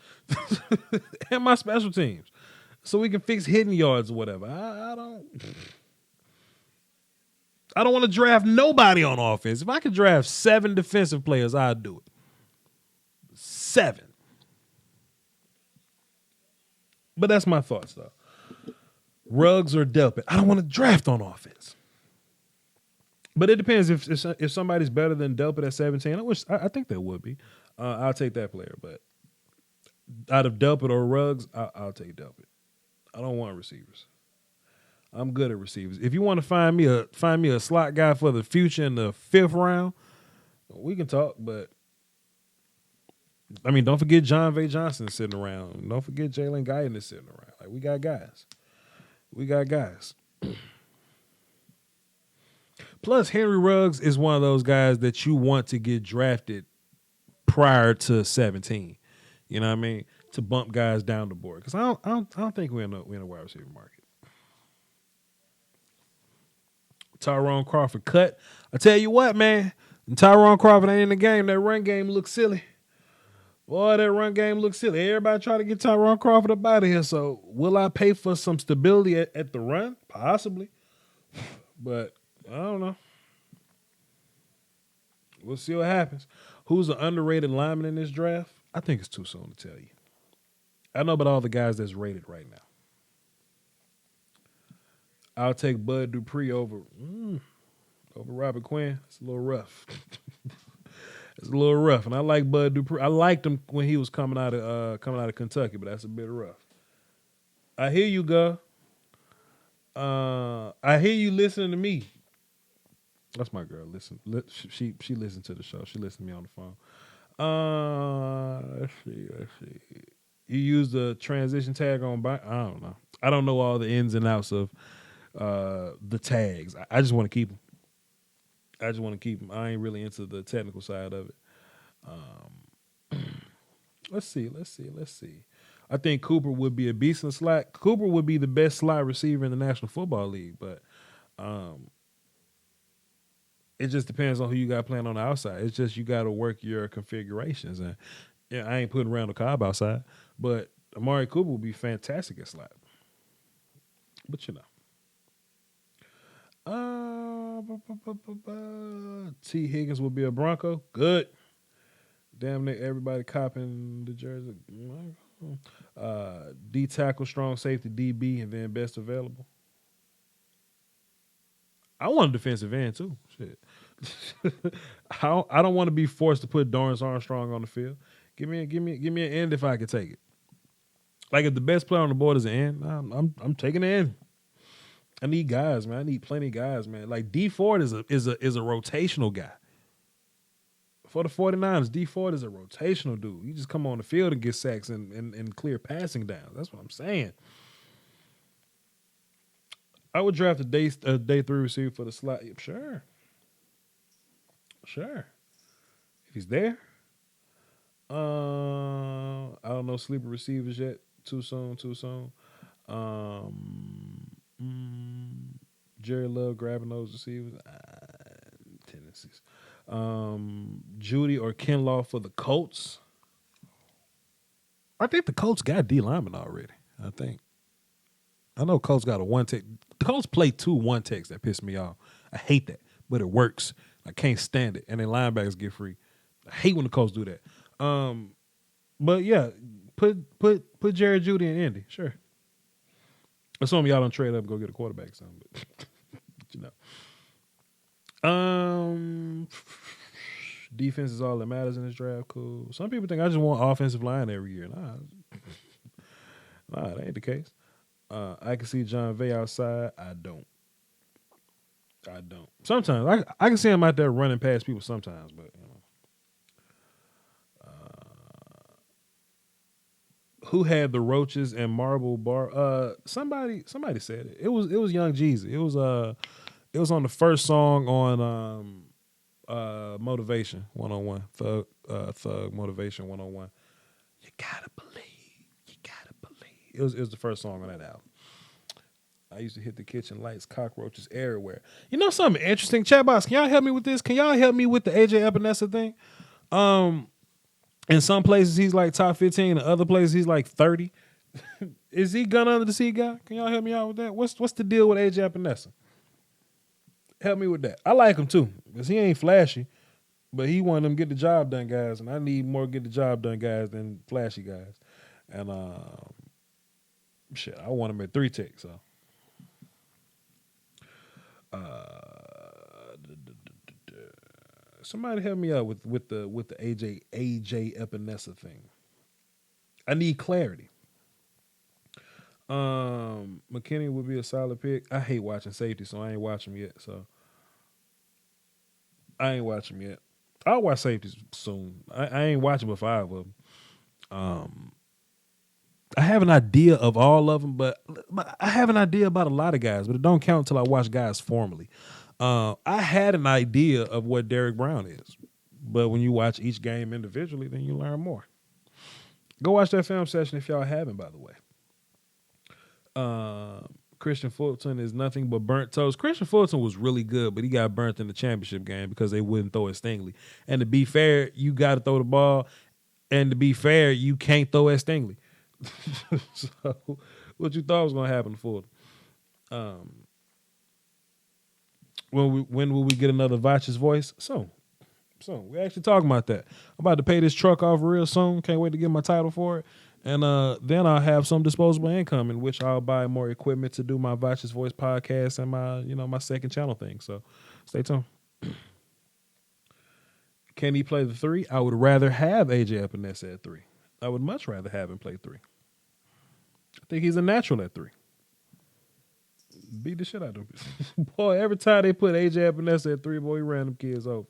and my special teams so we can fix hidden yards or whatever. I don't want to draft nobody on offense. If I could draft 7 defensive players, I'd do it. 7. But that's my thoughts, though. Ruggs or Delpit. I don't want to draft on offense. But it depends if somebody's better than Delpit at 17. I think there would be. I'll take that player. But out of Delpit or Ruggs, I'll take Delpit. I don't want receivers. I'm good at receivers. If you want to find me a slot guy for the future in the 5th round, we can talk. But I mean, don't forget John V. Johnson is sitting around. Don't forget Jalen Guyton is sitting around. Like we got guys. Plus, Henry Ruggs is one of those guys that you want to get drafted prior to 17. You know what I mean? To bump guys down the board. Because I don't think we're in a wide receiver market. Tyrone Crawford cut. I tell you what, man. When Tyrone Crawford ain't in the game, that run game looks silly. Boy, that run game looks silly. Everybody try to get Tyrone Crawford up out of here. So will I pay for some stability at the run? Possibly. But I don't know. We'll see what happens. Who's an underrated lineman in this draft? I think it's too soon to tell you. I know about all the guys that's rated right now. I'll take Bud Dupree over Robert Quinn. It's a little rough. It's a little rough, and I like Bud Dupree. I liked him when he was coming out of Kentucky, but that's a bit rough. I hear you, Gus. I hear you listening to me. That's my girl. She listened to the show. She listened to me on the phone. Let's see. You use the transition tag on. I don't know. I don't know all the ins and outs of the tags. I just want to keep them. I ain't really into the technical side of it. Let's see. I think Cooper would be a beast in the slot. Cooper would be the best slot receiver in the National Football League, but it just depends on who you got playing on the outside. It's just you got to work your configurations. And yeah, I ain't putting Randall Cobb outside, but Amari Cooper would be fantastic at slot. But you know. T. Higgins will be a Bronco. Good. Damn near everybody copping the jersey. D tackle, strong safety, DB, and then best available. I want a defensive end too. Shit. I don't want to be forced to put Dorrance Armstrong on the field. Give me an end if I could take it. Like if the best player on the board is an end, I'm taking an end. I need guys, man. I need plenty of guys, man. Like D Ford is a rotational guy. For the 49ers, D Ford is a rotational dude. You just come on the field and get sacks and clear passing down. That's what I'm saying. I would draft a day 3 receiver for the slot. Sure. If he's there. I don't know sleeper receivers yet. Too soon. Jerry Love grabbing those receivers. Tendencies. Judy or Kinlaw for the Colts. I think the Colts got D lineman already. I know Colts got a one tech. The Colts play 2 1-techs that piss me off. I hate that, but it works. I can't stand it. And then linebackers get free. I hate when the Colts do that. But yeah, put Jerry Judy and Indy. Sure. Assume y'all don't trade up and go get a quarterback or something. But you know. Defense is all that matters in this draft. Cool. Some people think I just want offensive line every year. Nah, that ain't the case. I can see John Vay outside. I don't. Sometimes I can see him out there running past people sometimes, but you know. Who had the roaches and marble bar? Somebody said it. It was Young Jeezy. It was on the first song on Motivation 101. Thug Motivation 101. You gotta believe. It was the first song on that album. I used to hit the kitchen lights, cockroaches everywhere. You know something interesting? Chat box, can y'all help me with this? Can y'all help me with the AJ Epinesa thing? In some places he's like top 15, in other places he's like 30. Is he gun under the sea guy? Can y'all help me out with that? What's the deal with AJ Epinesa? Help me with that. I like him too, because he ain't flashy, but he one of them get the job done guys, and I need more get the job done guys than flashy guys. And I want him at 3 tech, so. Somebody help me out with the AJ Epinesa thing. I need clarity. McKinney would be a solid pick. I hate watching safety, so I ain't watching him yet. I'll watch safeties soon. I ain't watching but 5 of them. I have an idea of all of them, but I have an idea about a lot of guys, but it don't count until I watch guys formally. I had an idea of what Derrick Brown is, but when you watch each game individually, then you learn more. Go watch that film session if y'all haven't, by the way. Christian Fulton is nothing but burnt toast. Christian Fulton was really good, but he got burnt in the championship game because they wouldn't throw it Stingley. And to be fair, you got to throw the ball, and to be fair, you can't throw at Stingley. So, what you thought was going to happen to Fulton? When will we get another Voch's voice? Soon. We're actually talking about that. I'm about to pay this truck off real soon. Can't wait to get my title for it. And then I'll have some disposable income in which I'll buy more equipment to do my Voch's Voice podcast and my second channel thing. So stay tuned. Can he play the 3? I would rather have AJ Epinesa at 3. I would much rather have him play 3. I think he's a natural at 3. Beat the shit out of him. Boy, every time they put AJ Epinesa at 3, boy, he ran them kids over.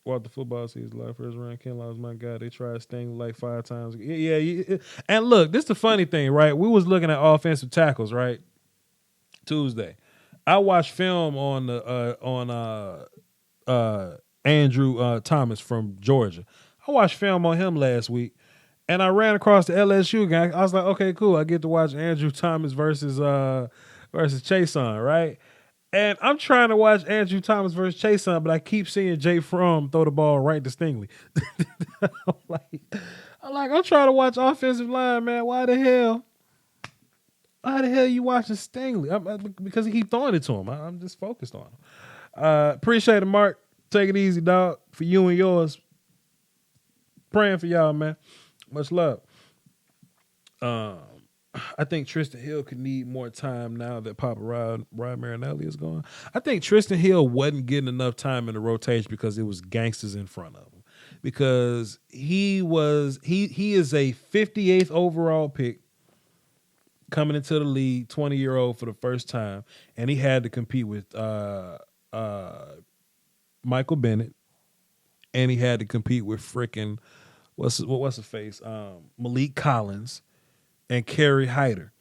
Walked the football season live first round. Kinlaw was my guy. They tried Sting like 5 times. Yeah. And look, this is the funny thing, right? We was looking at offensive tackles, right? Tuesday. I watched film on Andrew Thomas from Georgia. I watched film on him last week, and I ran across the LSU guy. I was like, okay, cool. I get to watch Andrew Thomas versus Chason, right? And I'm trying to watch Andrew Thomas versus Chason, but I keep seeing Jay Fromm throw the ball right to Stingley. I'm trying to watch offensive line, man. Why the hell you watching Stingley? Because he keep throwing it to him. I'm just focused on him. Appreciate it, Mark. Take it easy, dog. For you and yours. Praying for y'all, man. Much love. I think Tristan Hill could need more time now that Papa Rod Marinelli is gone. I think Tristan Hill wasn't getting enough time in the rotation because it was gangsters in front of him. Because he is a 58th overall pick coming into the league, 20-year-old for the first time, and he had to compete with Michael Bennett, and he had to compete with frickin' what's the face? Malik Collins and Kerry Hyder,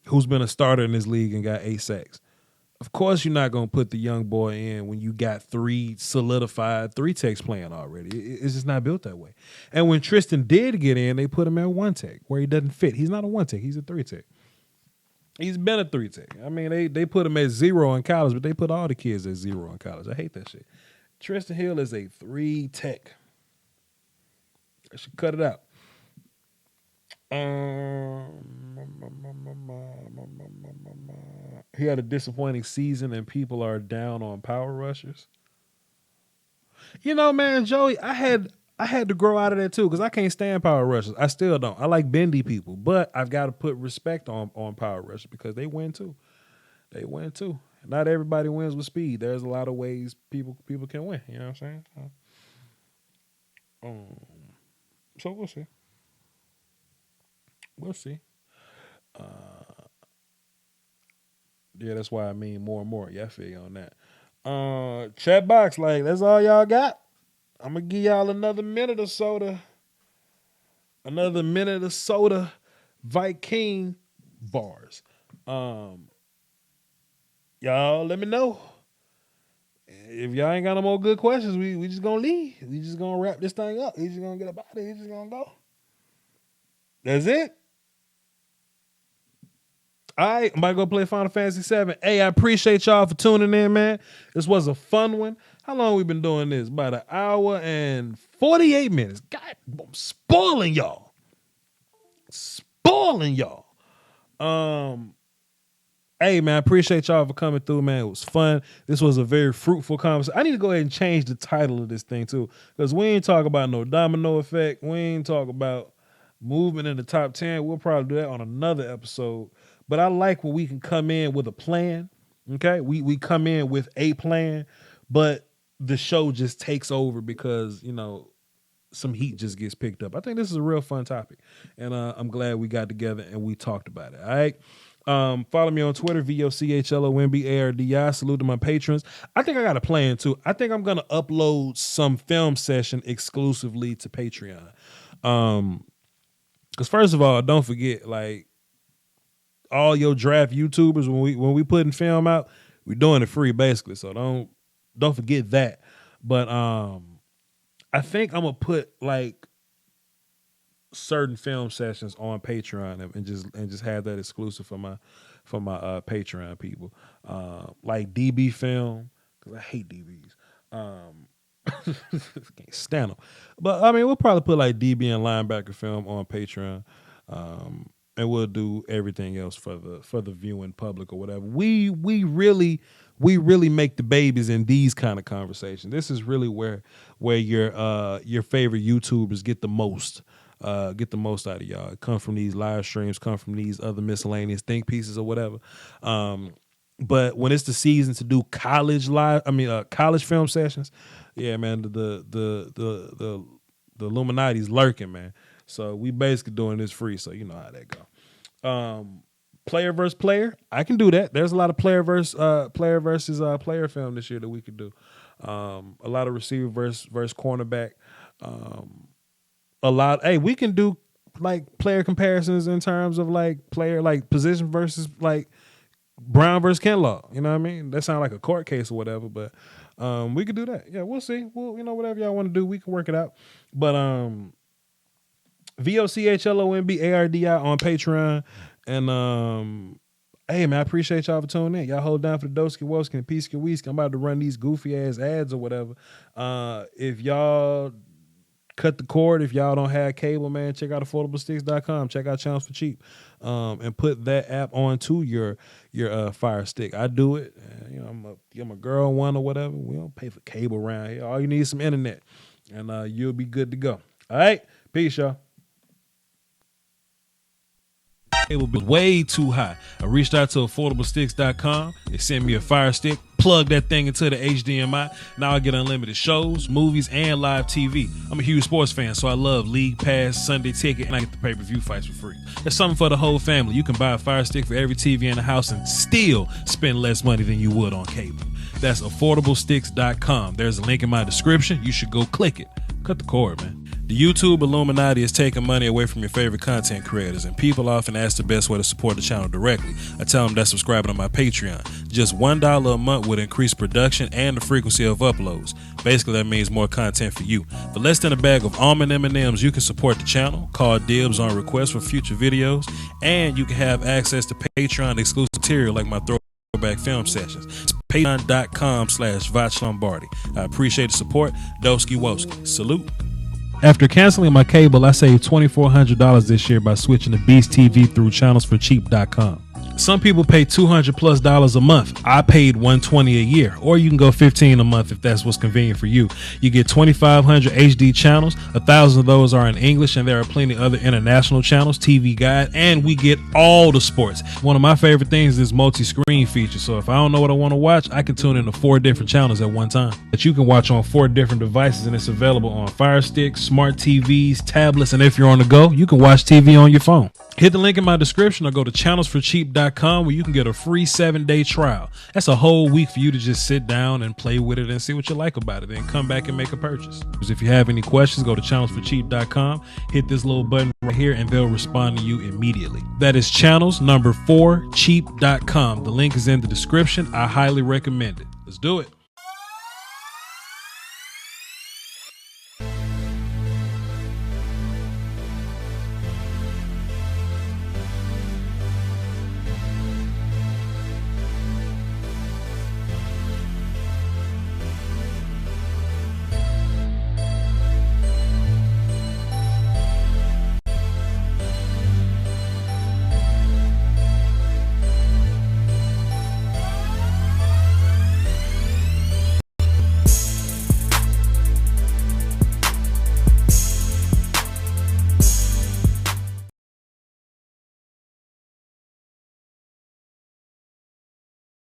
who's been a starter in this league and got 8 sacks. Of course, you're not going to put the young boy in when you got 3 solidified 3-techs playing already. It's just not built that way. And when Tristan did get in, they put him at 1-tech where he doesn't fit. He's not a 1-tech. He's a 3-tech. He's been a 3-tech. I mean, they put him at 0 in college, but they put all the kids at 0 in college. I hate that shit. Tristan Hill is a 3-tech. I should cut it out. He had a disappointing season and people are down on power rushers. You know, man, Joey, I had to grow out of that too because I can't stand power rushers. I still don't. I like bendy people, but I've got to put respect on power rushers because they win too. They win too. Not everybody wins with speed. There's a lot of ways people can win. You know what I'm saying? So we'll see. We'll see. Yeah, that's why I mean more and more. Yeah, I feel you on that. Chat box, like, that's all y'all got. I'm going to give y'all another minute of soda. Viking bars. Y'all let me know. If y'all ain't got no more good questions, we just going to leave. We just going to wrap this thing up. We just going to get up out of here. We just going to go. That's it. All right, I'm about to go play Final Fantasy VII. Hey, I appreciate y'all for tuning in, man. This was a fun one. How long we been doing this? About an hour and 48 minutes. God, I'm spoiling y'all. Hey, man, I appreciate y'all for coming through, man. It was fun. This was a very fruitful conversation. I need to go ahead and change the title of this thing, too, because we ain't talk about no domino effect. We ain't talk about movement in the top 10. We'll probably do that on another episode. But I like when we can come in with a plan, okay? We come in with a plan, but the show just takes over because, you know, some heat just gets picked up. I think this is a real fun topic, and I'm glad we got together and we talked about it, all right? Follow me on Twitter, VOCHLOMBARDI. Salute to my patrons. I think I got a plan, too. I think I'm going to upload some film session exclusively to Patreon. Because first of all, don't forget, like, all your draft YouTubers, when we putting film out, we're doing it free basically. So don't forget that. But I think I'm gonna put like certain film sessions on Patreon and just have that exclusive for my Patreon people. Like DB film, because I hate DBs. Can't stand them. But I mean, we'll probably put like DB and linebacker film on Patreon. And we'll do everything else for the viewing public or whatever. We really make the babies in these kind of conversations. This is really where your favorite YouTubers get the most out of y'all. Come from these live streams, come from these other miscellaneous think pieces or whatever. But when it's the season to do college film sessions, yeah, man, the Illuminati's lurking, man. So we basically doing this free, so you know how that go. Player versus player, I can do that. There's a lot of player versus player film this year that we could do. A lot of receiver versus cornerback. We can do like player comparisons in terms of like player like position versus like Brown versus Kinlaw. You know what I mean? That sounds like a court case or whatever, but we could do that. Yeah, we'll see. Well, whatever y'all want to do, we can work it out. But VOCHLONBARDI on Patreon. And hey man, I appreciate y'all for tuning in. Y'all hold down for the Doski Woski and Peace Weesk. I'm about to run these goofy ass ads or whatever. If y'all cut the cord, if y'all don't have cable, man, check out affordablesticks.com. Check out Channels for Cheap. And put that app onto your Fire Stick. I do it. I'm a girl one or whatever. We don't pay for cable around here. All you need is some internet. And you'll be good to go. All right. Peace, y'all. It was way too high. I reached out to affordablesticks.com. They sent me a Fire Stick, plugged that thing into the HDMI. Now I get unlimited shows, movies, and live TV. I'm a huge sports fan, so I love League Pass, Sunday Ticket, and I get the pay-per-view fights for free. There's something for the whole family. You can buy a Fire Stick for every TV in the house and still spend less money than you would on cable. That's affordablesticks.com. There's a link in my description. You should go click it. Cut the cord, man. The YouTube Illuminati is taking money away from your favorite content creators, and people often ask the best way to support the channel directly. I tell them that's subscribing to my Patreon. Just $1 a month would increase production and the frequency of uploads. Basically, that means more content for you. For less than a bag of almond M&Ms, you can support the channel, call dibs on requests for future videos, and you can have access to Patreon exclusive material like my throwback film sessions. It's patreon.com/Voch Lombardi. I appreciate the support. Doski Woski. Salute. After canceling my cable, I saved $2,400 this year by switching to Beast TV through channelsforcheap.com. Some people pay $200+ a month. I paid $120 a year, or you can go $15 a month if that's what's convenient for you. You get 2,500 HD channels. 1,000 of those are in English, and there are plenty other international channels, TV Guide, and we get all the sports. One of my favorite things is multi-screen feature. So if I don't know what I want to watch, I can tune into 4 different channels at one time that you can watch on 4 different devices, and it's available on Fire Sticks, smart TVs, tablets, and if you're on the go, you can watch TV on your phone. Hit the link in my description or go to channelsforcheap.com where you can get a free 7-day trial. That's a whole week for you to just sit down and play with it and see what you like about it, then come back and make a purchase. If you have any questions, go to channelsforcheap.com, hit this little button right here, and they'll respond to you immediately. That is channels4cheap.com. The link is in the description. I highly recommend it. Let's do it.